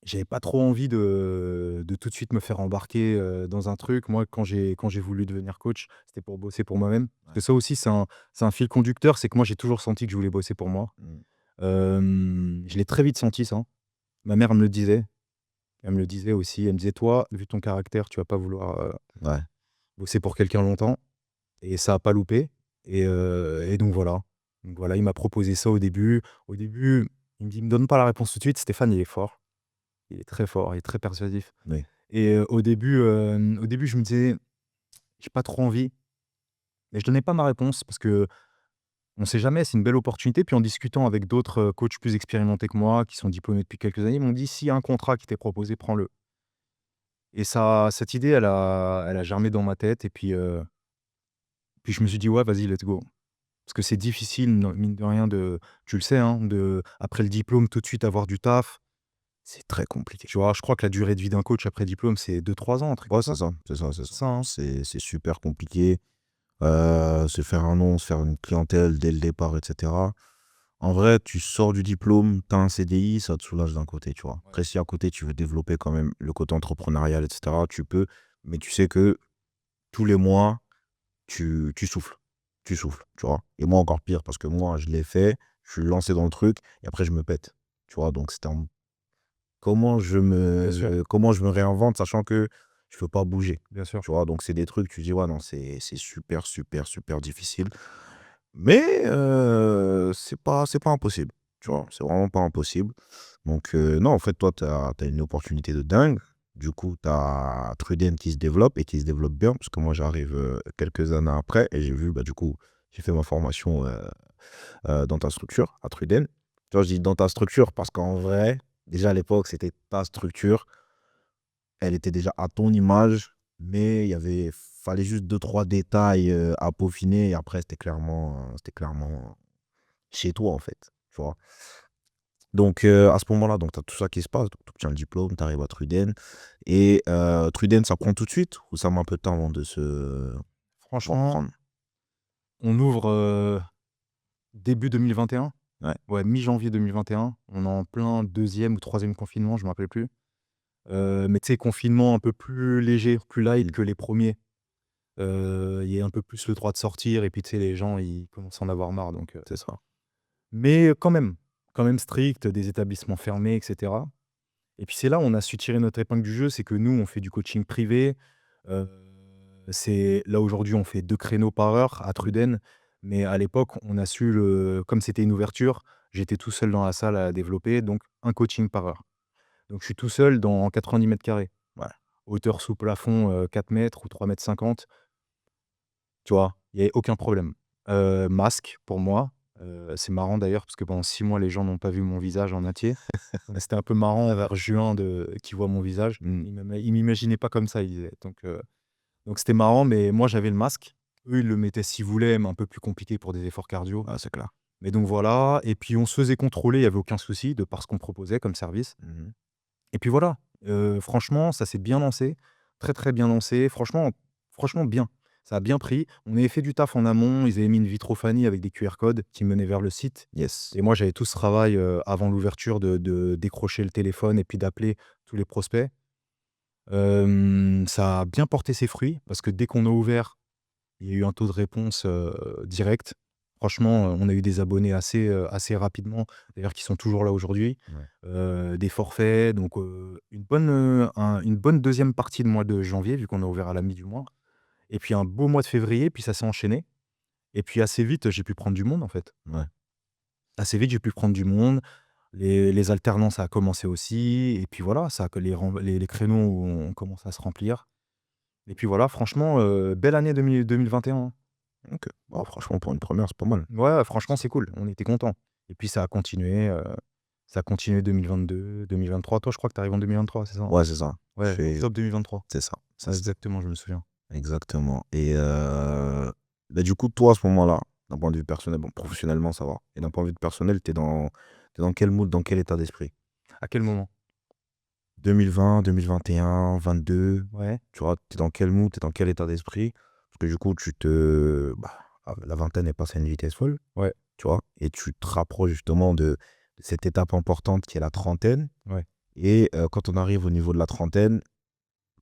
j'avais pas trop envie de tout de suite me faire embarquer, dans un truc. Moi quand j'ai voulu devenir coach, c'était pour bosser pour moi-même. Parce Ouais. que ça aussi c'est un fil conducteur, c'est que moi j'ai toujours senti que je voulais bosser pour moi. Mhm. Je l'ai très vite senti ça. Ma mère me le disait. Elle me le disait aussi. Elle me disait: «Toi, vu ton caractère, tu vas pas vouloir, Ouais. bosser pour quelqu'un longtemps». et ça a pas loupé et donc voilà. Donc voilà, il m'a proposé ça au début. Au début, il me dit: «Me donne pas la réponse tout de suite». Stéphane, il est fort, il est très fort, il est très persuasif Oui. et au début, je me disais: «J'ai pas trop envie», mais je donnais pas ma réponse parce que on sait jamais, c'est une belle opportunité. Puis en discutant avec d'autres, coachs plus expérimentés que moi, qui sont diplômés depuis quelques années, ils m'ont dit: «S'il y a un contrat qui t'est proposé, prends-le» et ça cette idée, elle a germé dans ma tête et puis je me suis dit: «Ouais, vas-y, let's go». Parce que c'est difficile, non mine de rien, tu le sais, hein, après le diplôme, tout de suite avoir du taf, c'est très compliqué. Tu vois? Je crois que la durée de vie d'un coach après diplôme, c'est 2-3 ans, un truc Ouais, comme c'est ça? ça, c'est ça, c'est C'est ça. ça, hein? C'est super compliqué. Se faire un nom, se faire une clientèle dès le départ, et cetera. En vrai, tu sors du diplôme, tu as un CDI, ça te soulage d'un côté, tu vois? Ouais, Après, si à côté, tu veux développer quand même le côté entrepreneurial, et cetera, tu peux, mais tu sais que tous les mois, tu souffles. Tu souffles, tu vois? Et moi, encore pire, parce que moi, je l'ai fait, je suis lancé dans le truc et après je me pète, tu vois? Donc c'était en bien sûr, comment je me réinvente sachant que je peux pas bouger, bien sûr. tu vois? Donc c'est des trucs, tu dis: «Ouais, non, c'est super, super, super difficile». Mais c'est pas impossible, tu vois? C'est vraiment pas impossible. Donc non, en fait, toi, tu as une opportunité de dingue. Du coup, tu as Truden qui se développe et qui se développe bien, parce que moi, j'arrive, quelques années après et j'ai vu, bah, du coup, j'ai fait ma formation, dans ta structure, à Truden. Tu vois, je dis dans ta structure parce qu'en vrai, déjà à l'époque, c'était ta structure. Elle était déjà à ton image, mais fallait juste deux trois détails, à peaufiner et après c'était clairement chez toi, en fait, tu vois? Donc à ce moment-là, donc tu as tout ça qui se passe, donc tu obtiens le diplôme, tu arrives à Truden et Truden, ça prend tout de suite ou ça met un peu de temps avant de se Franchement, reprendre? on ouvre, début 2021. Ouais, Ouais, mi-janvier 2021. On est en plein deuxième ou troisième confinement, je me rappelle plus. Mais tu sais, confinement un peu plus léger, plus light mmh, que les premiers. Il y a un peu plus le droit de sortir et puis tu sais, les gens, ils commencent à en avoir marre c'est ça. mais quand même strict, des établissements fermés et cetera et puis c'est là où on a su tirer notre épingle du jeu, c'est que nous, on fait du coaching privé. Heu, c'est là, aujourd'hui, on fait 2 créneaux par heure à Mmh. Truden, mais à l'époque, on a su le comme c'était une ouverture, j'étais tout seul dans la salle à développer, donc un coaching par heure. Donc je suis tout seul dans 90 m². Ouais, Hauteur sous plafond, 4 m ou 3,50 m, tu vois? Il y avait aucun problème. Masque pour moi, c'est marrant d'ailleurs parce que pendant 6 mois, les gens n'ont pas vu mon visage en entier. Donc c'était un peu marrant vers juin qu'ils voient mon visage. mmh, Ils m'imaginaient pas comme ça, ils disaient. Donc c'était marrant, mais moi j'avais le masque. Eux, ils le mettaient s'ils voulaient, mais un peu plus compliqué pour des efforts cardio. ouais, c'est clair. Mais donc voilà et puis on se faisait contrôler, il y avait aucun souci de par ce qu'on proposait comme service Mmh. et puis voilà, franchement, ça s'est bien lancé, très, très bien lancé. Franchement bien. Ça a bien pris. On avait fait du taf en amont, ils avaient mis une vitrophanie avec des QR codes qui menaient vers le site Yes. et moi j'avais tout ce travail, avant l'ouverture de décrocher le téléphone et puis d'appeler tous les prospects. Ça a bien porté ses fruits parce que dès qu'on a ouvert, il y a eu un taux de réponse, direct. Franchement, on a eu des abonnés assez rapidement, d'ailleurs qui sont toujours là aujourd'hui. Ouais. Des forfaits, donc une bonne deuxième partie de mois de janvier, vu qu'on a ouvert à la mi du mois et puis un beau mois de février, puis ça s'est enchaîné et puis assez vite, j'ai pu prendre du monde, en fait. Ouais. Assez vite, j'ai pu prendre du monde. Les alternances, ça a commencé aussi et puis voilà, ça que les créneaux ont commencé à se remplir et puis voilà, franchement, belle année 2021, hein. OK. Bah, franchement, pour une première, c'est pas mal. Ouais, franchement, c'est cool, on était contents et puis ça a continué 2022-2023. Toi, je crois que tu arrives en 2023, c'est ça, hein? Ouais, c'est ça. Je Ouais, fais octobre 2023. c'est ça, c'est Ouais, ça. exactement, je me souviens. Exactement et bah, du coup, toi, à ce moment-là, d'un point de vue personnel, bon, professionnellement, ça va et d'un point de vue personnel, tu es dans quel mood, dans quel état d'esprit? À quel moment? 2020, 2021, 22, Ouais, tu vois? Tu es dans quel mood, tu es dans quel état d'esprit? Parce que du coup, bah, la vingtaine est passée à une vitesse folle, ouais, tu vois? Et tu te rapproches justement de cette étape importante qui est la trentaine ouais, et quand on arrive au niveau de la trentaine,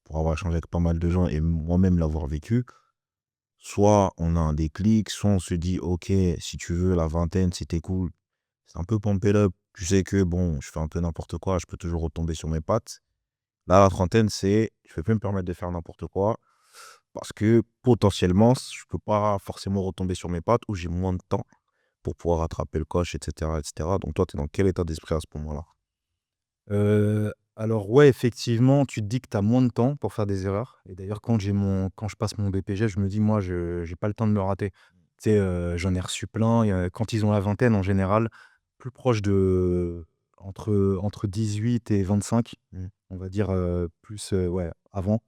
pour avoir échangé avec pas mal de gens et moi-même l'avoir vécu, soit on a un déclic, soit on se dit: «OK, si tu veux, la vingtaine, c'était cool, c'est un peu pump it up, tu sais que bon, je fais un peu n'importe quoi, je peux toujours retomber sur mes pattes». Là, la trentaine, c'est: «Je peux plus me permettre de faire n'importe quoi». parce que potentiellement, je peux pas forcément retomber sur mes pattes ou j'ai moins de temps pour pouvoir rattraper le coach, et cetera, et cetera. Donc toi, tu es dans quel état d'esprit à ce moment-là? Alors ouais, effectivement, tu te dis que tu as moins de temps pour faire des erreurs et d'ailleurs quand je passe mon BPGEPS, je me dis: «Moi, je j'ai pas le temps de me rater». Tu sais, j'en ai reçu plein et quand ils ont la vingtaine en général, plus proche de entre 18 et 25, Mmh. on va dire, plus, ouais, avant.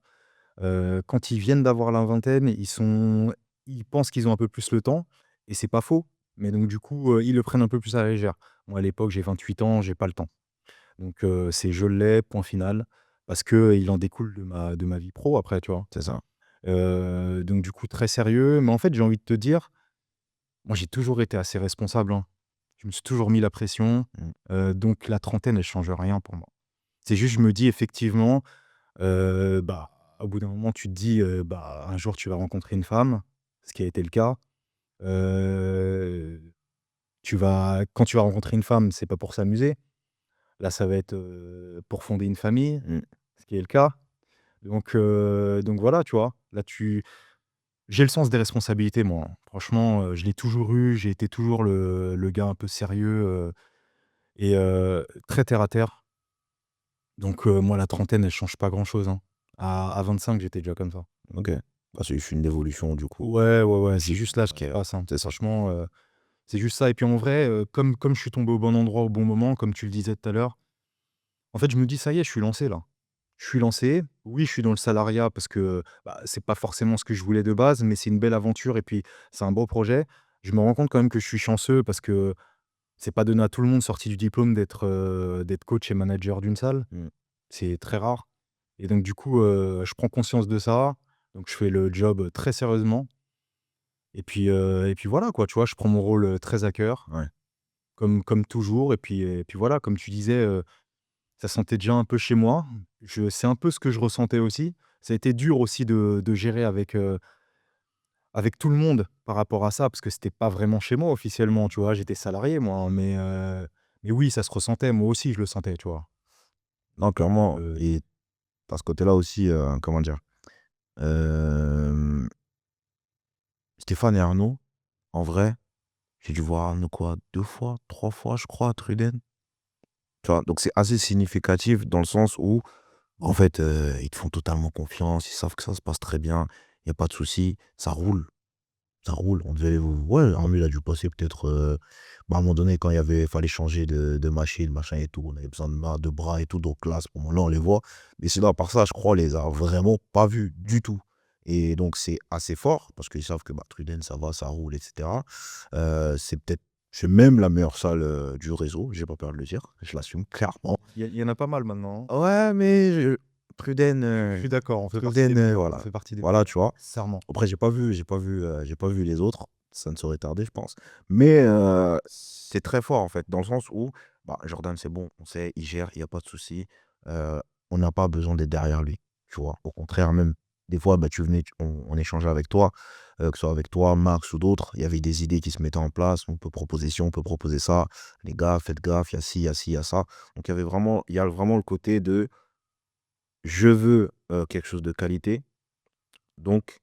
Quand ils viennent d'avoir la vingtaine, ils pensent qu'ils ont un peu plus le temps et c'est pas faux, mais donc du coup, ils le prennent un peu plus à la légère. Moi, à l'époque, j'ai 28 ans, j'ai pas le temps. Donc c'est je l'ai, point final, parce qu'il en découle de ma vie pro après, tu vois? C'est ça. Donc du coup, très sérieux, mais en fait, j'ai envie de te dire, moi, j'ai toujours été assez responsable, hein. Je me suis toujours mis la pression, Mmh. donc la trentaine, elle change rien pour moi. C'est juste, je me dis effectivement, bah, au bout d'un moment, tu te dis, bah, un jour, tu vas rencontrer une femme, ce qui a été le cas. Heu, quand tu vas rencontrer une femme, c'est pas pour s'amuser. Là, ça va être, pour fonder une famille, Mmh. ce qui est le cas. Donc voilà, tu vois? J'ai le sens des responsabilités moi, hein. Franchement, je l'ai toujours eu, j'ai été toujours le gars un peu sérieux, et très terre à terre. Donc moi la trentaine, elle change pas grand chose, hein. À 25, j'étais déjà comme ça. OK. Bah, c'est juste une évolution du coup. Ouais, ouais, ouais, c'est juste l'âge OK, qui ouais. passe, hein. C'est ça. Franchement, c'est juste ça et puis en vrai, comme je suis tombé au bon endroit au bon moment, comme tu le disais tout à l'heure, en fait, je me dis: «Ça y est, je suis lancé là». Je suis lancé. Oui, je suis dans le salariat parce que, bah, c'est pas forcément ce que je voulais de base, mais c'est une belle aventure et puis c'est un beau projet. Je me rends compte quand même que je suis chanceux parce que c'est pas donné à tout le monde sorti du diplôme d'être coach et manager d'une salle. Mmh. C'est très rare et donc du coup, je prends conscience de ça, donc je fais le job, très sérieusement et puis voilà quoi, tu vois? Je prends mon rôle, très à cœur Ouais. comme toujours et puis voilà, comme tu disais, ça sentait déjà un peu chez moi. C'est un peu ce que je ressentais aussi. Ça a été dur aussi de gérer avec tout le monde par rapport à ça, parce que c'était pas vraiment chez moi officiellement, tu vois? J'étais salarié moi, hein, mais oui, ça se ressentait. Moi aussi, je le sentais, tu vois? Non, Donc clairement et tu ce côté-là aussi, comment dire? Hem, Stéphane et Arnaud, en vrai, j'ai dû voir Arnaud quoi? 2 fois, 3 fois je crois à Truden. Tu vois? Donc c'est assez significatif dans le sens où, en fait, ils te font totalement confiance, ils savent que ça se passe très bien, il y a pas de souci, ça roule. Ça roule. On devait ouais, Arnaud, il a dû passer peut-être, bah, à un moment donné, quand fallait changer de machine, machin et tout, on avait besoin de bras et tout, donc là, à ce moment-là, on les voit. Mais sinon, à part ça, je crois, on les a vraiment pas vus du tout. Et donc, c'est assez fort parce qu'ils savent que bah, Truden, ça va, ça roule, et cetera. C'est même la meilleure salle du réseau, j'ai pas peur de le dire, je l'assume clairement. il y en a pas mal maintenant, hein. Ouais, mais Truden, Je suis d'accord, on fait partie des Truden, meilleurs. On voilà. fait partie des Voilà, meilleurs, tu vois. sincèrement. Après, j'ai pas vu les autres. Ça ne saurait tarder, je pense. Mais c'est très fort, en fait, dans le sens où, bah, Jordan, c'est bon, on sait, il gère, il y a pas de souci. Heu, on n'a pas besoin d'être derrière lui, tu vois? Au contraire, même, des fois, bah, tu venais, on échangeait avec toi, que ce soit avec toi, Max ou d'autres. Il y avait des idées qui se mettaient en place. On peut proposer ci, on peut proposer ça. Les gars, faites gaffe, il y a ci, il y a ci, il y a ça. Donc il y a vraiment le côté de: «Je veux, quelque chose de qualité, donc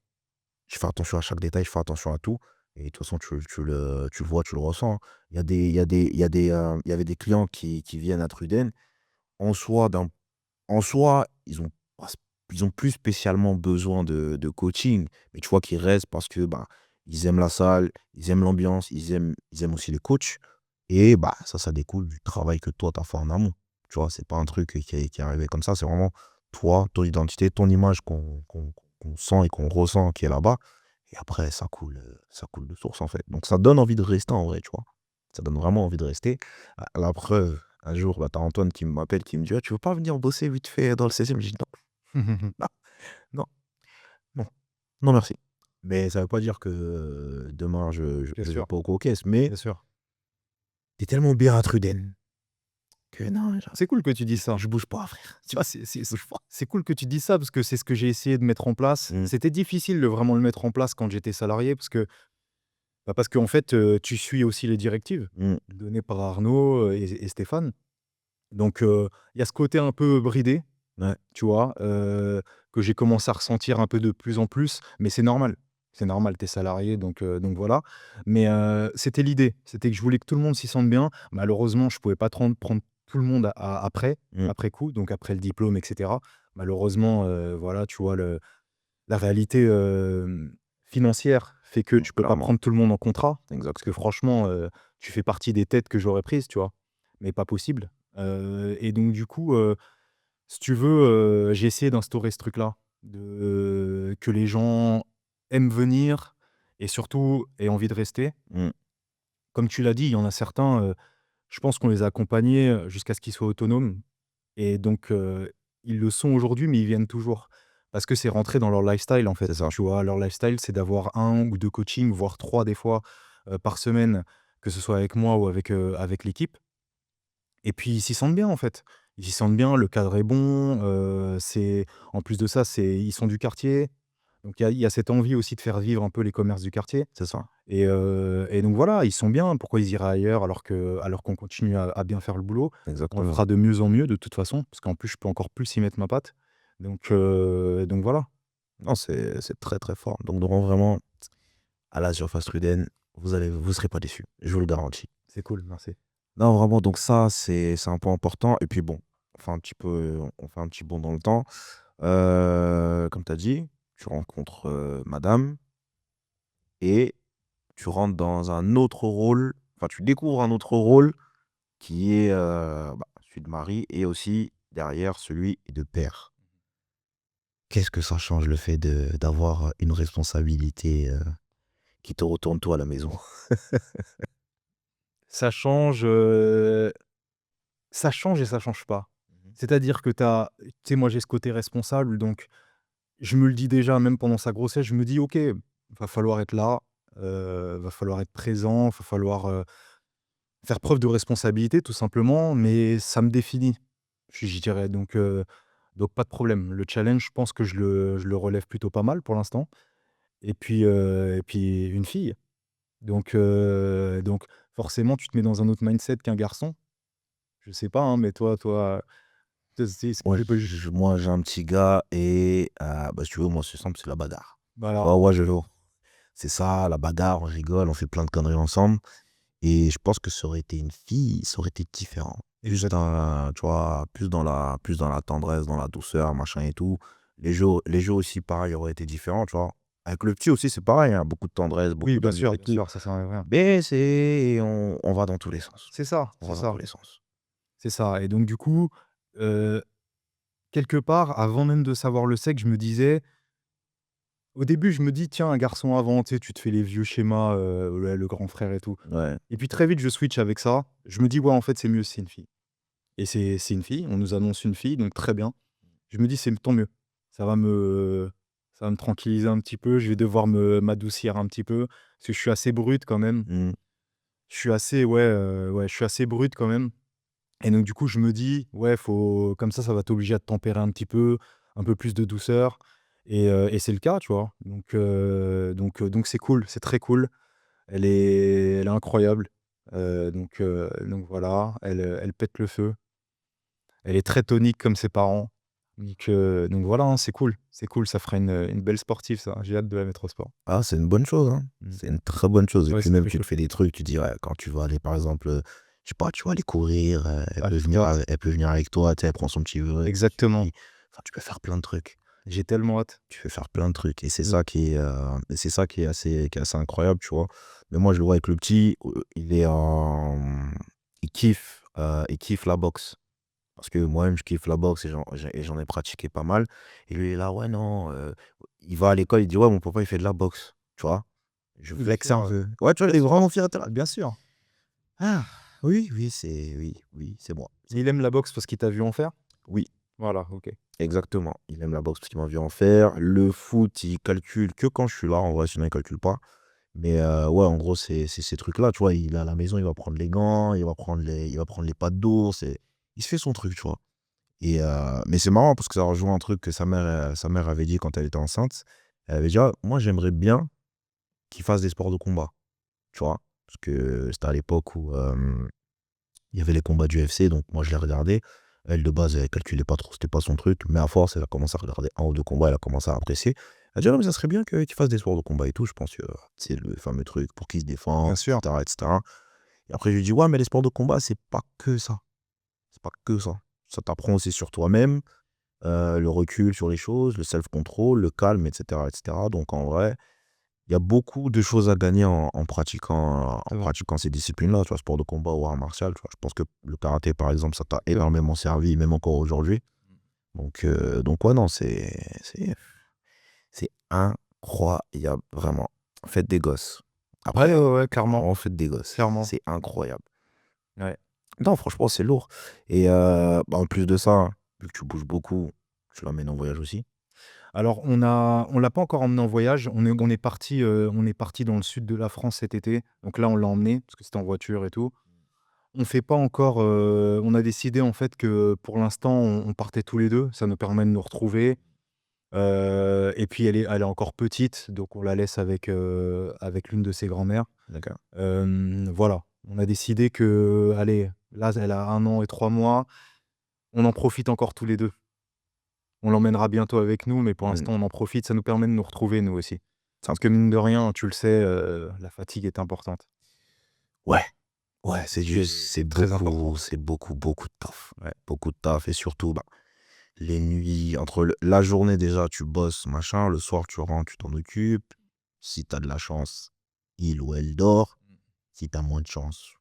je fais attention à chaque détail, je fais attention à tout et de toute façon tu le vois, tu le ressens, hein. Il y avait des clients qui viennent à Truden. En soi, en soi, ils ont plus spécialement besoin de coaching, mais tu vois qu'ils restent parce que, bah, ils aiment la salle, ils aiment l'ambiance, ils aiment aussi les coachs et bah, ça découle du travail que toi tu as fait en amont. Tu vois? C'est pas un truc qui est arrivé comme ça, c'est vraiment toi, ton identité, ton image qu'on sent et qu'on ressent qui est là-bas et après ça coule de source, en fait. Donc ça donne envie de rester en vrai, tu vois? Ça donne vraiment envie de rester. La preuve, un jour, bah, tu as Antoine qui m'appelle, qui me dit: «Ah, tu veux pas venir bosser vite fait dans le 16e?» Je dis: «Non, non, non, non merci». Mais ça veut pas dire que, demain Bien je vais sûr, pas au Caucase, mais bien sûr. tu es tellement bien à Truden que non, C'est cool que tu dises ça. je bouge pas frère, tu Ah, vois? Je bouge pas. c'est cool que tu dises ça parce que c'est ce que j'ai essayé de mettre en place. Mmh, C'était difficile de vraiment le mettre en place quand j'étais salarié parce qu'en fait, tu suis aussi les directives mmh, données par Arnaud, et Stéphane. Donc il y a ce côté un peu bridé, Ouais. tu vois, que j'ai commencé à ressentir un peu de plus en plus, mais c'est normal. C'est normal, tu es salarié donc voilà. Mais c'était l'idée, c'était que je voulais que tout le monde s'y sente bien. Malheureusement, je pouvais pas prendre tout le monde Mmh. après coup, donc après le diplôme et cetera. Malheureusement, voilà, tu vois, la réalité, financière fait que Mmh, tu peux pas clairement. prendre tout le monde en contrat. Parce que Exactement. franchement, tu fais partie des têtes que j'aurais prises, tu vois? Mais pas possible. Et donc du coup, si tu veux, j'ai essayé d'instaurer ce truc-là, que les gens aiment venir et surtout aient envie de rester. Mmh. Comme tu l'as dit, il y en a certains, je pense qu'on les a accompagnés, jusqu'à ce qu'ils soient autonomes et donc ils le sont aujourd'hui, mais ils viennent toujours. Parce que c'est rentré dans leur lifestyle, en C'est fait, ça. tu vois? Leur lifestyle, c'est d'avoir un ou 2 coachings, voire 3 des fois, par semaine, que ce soit avec moi ou avec l'équipe et puis ils s'y sentent bien, en fait. Ils s'y sentent bien, le cadre est bon, c'est en plus de ça, ils sont du quartier, donc il y a cette envie aussi de faire vivre un peu les commerces du quartier C'est ça. et donc voilà, ils sont bien. Pourquoi ils iraient ailleurs alors qu'on continue à bien faire le boulot? On le Exactement. fera de mieux en mieux de toute façon, parce qu'en plus, je peux encore plus y mettre ma patte. Donc voilà. Non, c'est très, très fort. Donc vraiment, à la surface Ruden, vous serez pas déçus, je vous le garantis. C'est cool, merci. Non, vraiment, donc ça, c'est un point important et puis bon, on fait un petit bond dans le temps. Comme tu as dit, tu rencontres, madame et tu rentres dans un autre rôle, enfin, tu découvres un autre rôle qui est, celui de mari et aussi derrière celui de père. Qu'est-ce que ça change le fait d'avoir une responsabilité, qui te retourne toi à la maison? Ça change et ça change pas. Mmh. C'est-à-dire que tu sais, moi, j'ai ce côté responsable, donc je me le dis déjà, même pendant sa grossesse, je me dis: «OK, va falloir être là, va falloir être présent, va falloir, faire preuve de responsabilité tout simplement, mais ça me définit». Je dirais donc pas de problème. Le challenge, je pense que je le relève plutôt pas mal pour l'instant et puis une fille donc forcément, tu te mets dans un autre mindset qu'un garçon. Je sais pas, hein, mais toi, c'est ce qui Moi, fait pas moi, j'ai un petit gars et si tu veux, moi, c'est simple, c'est la bagarre. Tu voilà. vois? Ouais, c'est ça, la bagarre, on rigole, on fait plein de conneries ensemble et je pense que ça aurait été une fille, ça aurait été différent. Plus Exact. tu vois, plus dans la tendresse, dans la douceur, machin et tout. Les jeux aussi, pareil, auraient été différents, tu vois? Avec le petit aussi, c'est pareil, hein, beaucoup de tendresse, Oui, beaucoup d'amour et bien tout. sûr, ça sert à rien. Mais on va dans tous les sens. C'est ça, On c'est va dans tous ça, les sens. c'est ça et donc du coup, heu, quelque part, avant même de savoir le sexe, je me disais au début, je me dis: «Tiens, un garçon avant», tu sais, tu te fais les vieux schémas, ouais, le grand frère et tout Ouais. et puis très vite, je switch avec ça. Je me dis: «Ouais, en fait, c'est mieux si c'est une fille» et c'est une fille. On nous annonce une fille, donc très bien. Je me dis: «C'est tant mieux». Ça va me ça va me tranquilliser un petit peu. Je vais devoir m'adoucir un petit peu parce que je suis assez brute quand même. Mmh. Je suis assez ouais, je suis assez brute quand même et donc du coup, je me dis: «Ouais, faut comme ça va t'obliger à te tempérer un peu plus de douceur» et c'est le cas, tu vois? Donc c'est cool, c'est très cool. Elle est incroyable, donc voilà, elle pète le feu. Elle est très tonique comme ses parents. Donc voilà, hein, c'est cool, ça fera une belle sportive ça. J'ai hâte de la mettre au sport. Ah, c'est une bonne chose, hein. Mmh. C'est une très bonne chose et Ouais, puis ça même fait tu te chaud. fais des trucs, tu dis, ouais, quand tu vas aller par exemple, je sais pas, tu vas aller courir, Ah, c'est ça. elle peut venir avec toi, tu sais, elle prend son petit vélo, Exactement. enfin tu peux faire plein de trucs. J'ai tellement hâte. Tu peux faire plein de trucs et Mmh. c'est ça qui est assez incroyable, tu vois? Mais moi je le vois avec le petit, il est en il kiffe la boxe. Parce que moi-même je kiffe la boxe et j'en ai pratiqué pas mal et lui il est là: «Ouais, non», il va à l'école, il dit: «Ouais, mon papa il fait de la boxe», tu vois? Je Il est flex fier, un peu. Ouais, tu vois, bien il est sûr, vraiment fier, tu là: bien sûr. «Ah, oui, oui, oui, c'est moi, c'est Il aime la boxe parce qu'il t'a vu en faire? oui, Voilà, OK. exactement. Il aime la boxe parce qu'il m'a vu en faire. Le foot, il calcule que quand je suis là, en vrai, sinon il calcule pas. Mais ouais, en gros, c'est ces trucs-là, tu vois? Il est à la maison, il va prendre les gants, il va prendre les pattes d'ours et il se fait son truc, tu vois? Et mais c'est marrant parce que ça rejoint un truc que sa mère avait dit quand elle était enceinte. Elle avait dit: «Ah, moi, j'aimerais bien qu'il fasse des sports de combat», tu vois? Parce que c'était à l'époque où, il y avait les combats du UFC, donc moi je les regardais. Elle, de base, elle calculait pas trop, c'était pas son truc, mais à force, elle a commencé à regarder un ou 2 combats, elle a commencé à apprécier. Elle a dit: «Ah mais ça serait bien que tu fasses des sports de combat et tout». Je pense que, c'est le fameux truc pour qu'il se défende Bien et sûr. cetera et cetera. Et après je lui dis: «Ouais, mais les sports de combat, c'est pas que ça, c'est pas que ça. Ça t'apprend aussi sur toi-même, le recul sur les choses, le self-control, le calme et cetera et cetera». Donc en vrai, il y a beaucoup de choses à gagner en C'est vrai. pratiquant ces disciplines-là, tu vois? Sport de combat ou art martial, tu vois? Je pense que le karaté, par exemple, ça t'a énormément servi, même encore aujourd'hui. Donc ouais, non, c'est incroyable, vraiment. Faites des gosses. Ouais, Après, ouais, ouais, clairement, vraiment, faites des gosses. clairement. C'est incroyable. Ouais. Non, franchement, c'est lourd. Et bah, en plus de ça, vu que tu bouges beaucoup, tu l'emmènes en voyage aussi. Alors on l'a pas encore emmené en voyage. On est parti dans le sud de la France cet été. Donc là, on l'a emmené parce que c'était en voiture et tout. On fait pas encore, on a décidé en fait que pour l'instant, on partait tous les 2. Ça nous permet de nous retrouver. Et puis elle est encore petite, donc on la laisse avec l'une de ses grand-mères. D'accord. Voilà, on a décidé que, allez, là, elle a 1 an et 3 mois, on en profite encore tous les 2. On l'emmènera bientôt avec nous, mais pour Mm. l'instant, on en profite. Ça nous permet de nous retrouver, nous aussi. Ça- Parce que mine de rien, tu le sais, la fatigue est importante. Ouais, ouais, c'est juste, Très important. c'est beaucoup, beaucoup de taf. Ouais. Beaucoup de taf et surtout, bah, les nuits, entre la journée déjà, tu bosses, machin, le soir, tu rentres, tu t'en occupes. Si t'as de la chance, il ou elle dort. Si t'as moins de chance,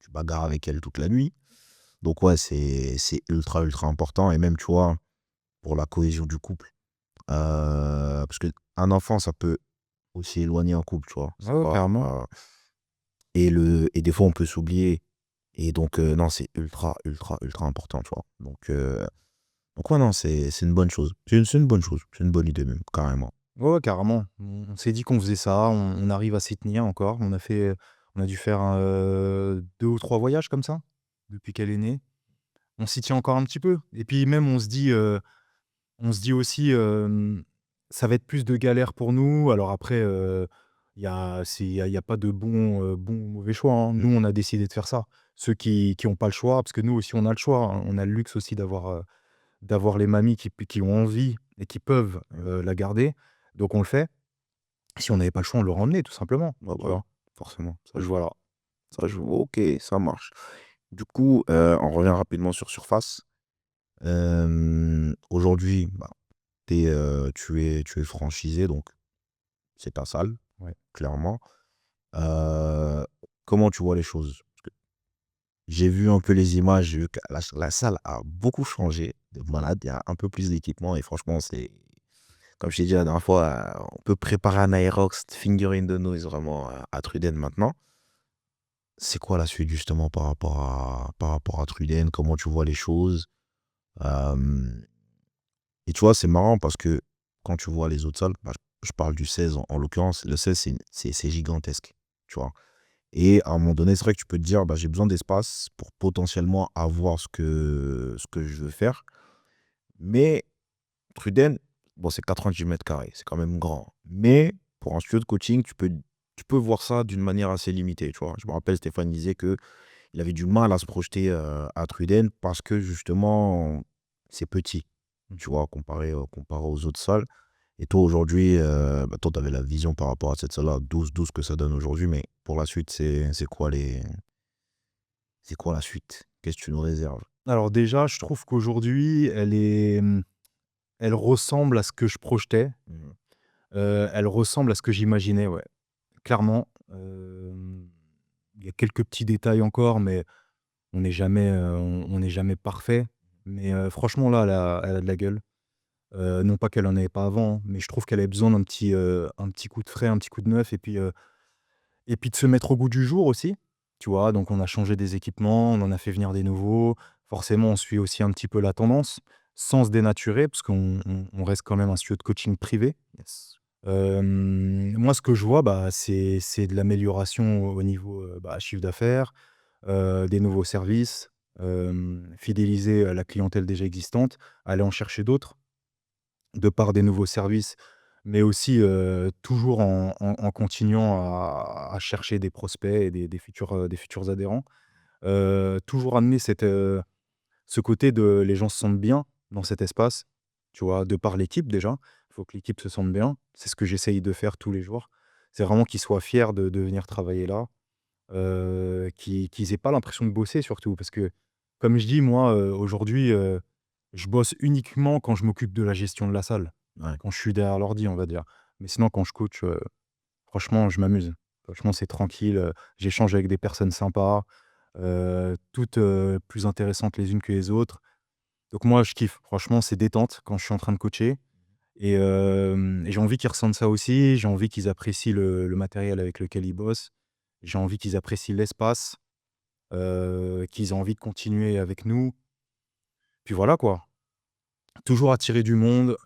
tu bagarres avec elle toute la nuit. Donc ouais, c'est ultra, ultra important. Et même, tu vois, pour la cohésion du couple. Parce qu'un enfant, ça peut aussi éloigner un couple, tu vois. Ouais, C'est ouais, pas, carrément. et des fois, on peut s'oublier. Et donc, non, c'est ultra, ultra, ultra important, tu vois. Donc ouais, non, c'est une bonne chose. C'est une bonne chose. C'est une bonne idée même, carrément. Ouais, ouais, carrément. On s'est dit qu'on faisait ça, on arrive à s'y tenir encore. On a dû faire, 2 ou 3 voyages comme ça, depuis qu'elle est née. On s'y tient encore un petit peu et puis même on se dit aussi, ça va être plus de galère pour nous. Alors après, il y a pas de bon ou mauvais choix, hein. Nous, on a décidé de faire ça. Ceux qui ont pas le choix, parce que nous aussi, on a le choix, hein. On a le luxe aussi d'avoir les mamies qui ont envie et qui peuvent, la garder. Donc on le fait. Si on n'avait pas le choix, on l'aurait emmené tout simplement, Ouais, tu bah, vois? forcément, ça Donc joue. voilà. Ça joue. Ok, ça marche. Du coup, on revient rapidement sur Surface. Aujourd'hui, bah, tu es franchisé, donc c'est ta salle, Ouais. clairement. Heu, Comment tu vois les choses? Parce que j'ai vu un peu les images, j'ai vu que la salle a beaucoup changé de malade. Il y a un peu plus d'équipement et franchement, c'est comme je t'ai dit la dernière fois, on peut préparer un Aerox Finger in the Nose vraiment à Truden maintenant. C'est quoi la suite justement par rapport à Truden? Comment tu vois les choses? Hem Et tu vois, c'est marrant parce que quand tu vois les autres salles, bah, je parle du 16 en l'occurrence, le 16 c'est gigantesque, tu vois? Et à un moment donné, c'est vrai que tu peux te dire: «Bah, j'ai besoin d'espace pour potentiellement avoir ce que je veux faire». Mais Truden, bon, c'est 90 carrés, c'est quand même grand. Mais pour un studio de coaching, tu peux voir ça d'une manière assez limitée, tu vois? Je me rappelle, Stéphane disait qu'il avait du mal à se projeter, à Truden parce que justement, c'est petit, Mmh. tu vois? Comparé aux autres salles. Et toi, aujourd'hui, bah, toi, tu avais la vision par rapport à cette salle-là, 12 que ça donne aujourd'hui, mais pour la suite, c'est quoi la suite? Qu'est-ce que tu nous réserves? Alors déjà, je trouve qu'aujourd'hui, elle ressemble à ce que je projetais. Mmh. Elle ressemble à ce que j'imaginais, ouais. Clairement, il y a quelques petits détails encore, mais on n'est jamais parfait. Mais, franchement, là, elle a de la gueule. Non pas qu'elle en avait pas avant, hein, mais je trouve qu'elle avait besoin un petit coup de frais, un petit coup de neuf et puis de se mettre au goût du jour aussi, tu vois? Donc on a changé des équipements, on en a fait venir des nouveaux. Forcément, on suit aussi un petit peu la tendance, sans se dénaturer, parce qu'on reste quand même un studio de coaching privé. Yes. Moi, ce que je vois, bah, c'est de l'amélioration au niveau, bah, chiffre d'affaires, des nouveaux services, fidéliser, la clientèle déjà existante, aller en chercher d'autres, de par des nouveaux services, mais aussi, toujours en continuant à chercher des prospects et des futurs adhérents. Toujours amener ce côté de les gens se sentent bien dans cet espace, tu vois? De par l'équipe déjà, il faut que l'équipe se sente bien. C'est ce que j'essaye de faire tous les jours. C'est vraiment qu'ils soient fiers de venir travailler là, qu'ils aient pas l'impression de bosser surtout. Parce que comme je dis, moi, aujourd'hui, je bosse uniquement quand je m'occupe de la gestion de la salle, Ouais. quand je suis derrière l'ordi, on va dire. Mais sinon quand je coach, franchement, je m'amuse. Franchement, c'est tranquille, j'échange avec des personnes sympas, toutes, plus intéressantes les unes que les autres. Donc moi, je kiffe. Franchement, c'est détente quand je suis en train de coacher et j'ai envie qu'ils ressentent ça aussi. J'ai envie qu'ils apprécient le matériel avec lequel ils bossent. J'ai envie qu'ils apprécient l'espace, qu'ils aient envie de continuer avec nous. Puis voilà, quoi. Toujours attirer du monde.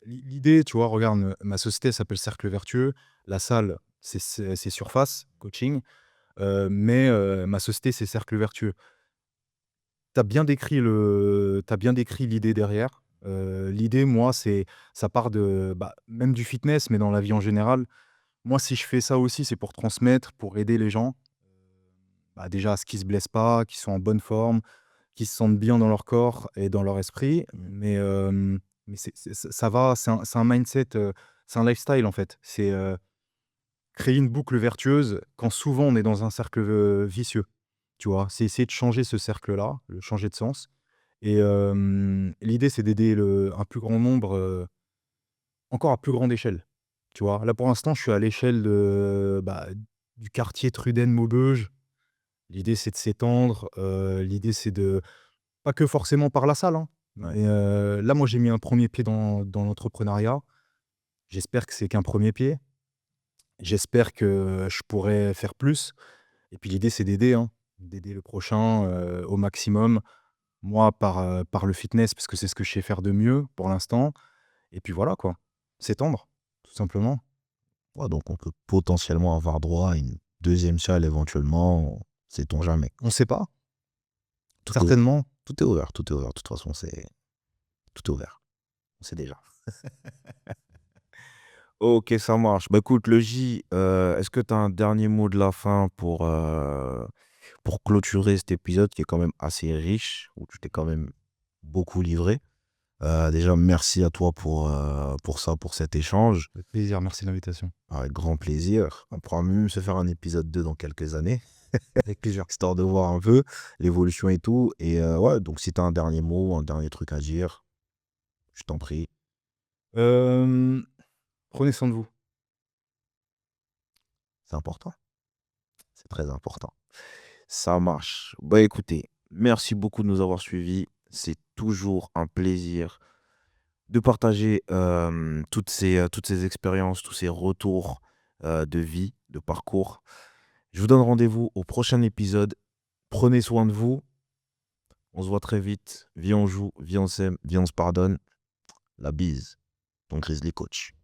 L'idée, tu vois, regarde, ma société s'appelle Cercle Vertueux. La salle, c'est Surface Coaching, mais ma société, c'est Cercle Vertueux. Tu bien décrit l'idée derrière. L'idée, moi, c'est ça part de, bah, même du fitness, mais dans la vie en général. Moi, si je fais ça aussi, c'est pour transmettre, pour aider les gens, bah, déjà à ce qu'ils se blessent pas, qu'ils soient en bonne forme, qu'ils se sentent bien dans leur corps et dans leur esprit. Mais ça va, c'est un mindset, c'est un lifestyle, en fait. C'est, créer une boucle vertueuse quand souvent on est dans un cercle, vicieux, tu vois? C'est essayer de changer ce cercle-là, le changer de sens et l'idée, c'est d'aider un plus grand nombre, encore à plus grande échelle, tu vois? Là, pour l'instant, je suis à l'échelle de, bah, du quartier Truden-Maubeuge. L'idée, c'est de s'étendre, l'idée, c'est de pas que forcément par la salle, hein, Ouais. mais là, moi, j'ai mis un premier pied dans l'entrepreneuriat. J'espère que c'est qu'un premier pied. J'espère que je pourrai faire plus et puis l'idée, c'est d'aider, hein, d'aider le prochain, au maximum. Moi, par le fitness, parce que c'est ce que je sais faire de mieux pour l'instant et puis voilà, quoi. S'étendre, tout simplement. Ouais, donc on peut potentiellement avoir droit à une deuxième salle éventuellement, sait-on jamais. On sait pas, Tout est certainement. tout est ouvert, tout est ouvert. De toute façon, tout est ouvert. On sait déjà. OK, ça marche. Bah, écoute, le J, est-ce que tu as un dernier mot de la fin pour clôturer cet épisode qui est quand même assez riche, où tu t'es quand même beaucoup livré? Déjà, merci à toi pour ça, pour cet échange. Avec plaisir, merci de l'invitation. Avec grand plaisir. On pourra même se faire un épisode 2 dans quelques années, Avec plaisir. histoire de voir un peu l'évolution et tout. Et ouais, donc si tu as un dernier mot, un dernier truc à dire, je t'en prie. Hem, Prenez soin de vous. C'est important. C'est très important. Ça marche. Bah écoutez, merci beaucoup de nous avoir suivis. C'est toujours un plaisir de partager toutes ces expériences, tous ces retours de vie, de parcours. Je vous donne rendez-vous au prochain épisode. Prenez soin de vous. On se voit très vite. Viens, on joue, viens, on s'aime, viens, on se pardonne. La bise. Ton Grizzly Coach.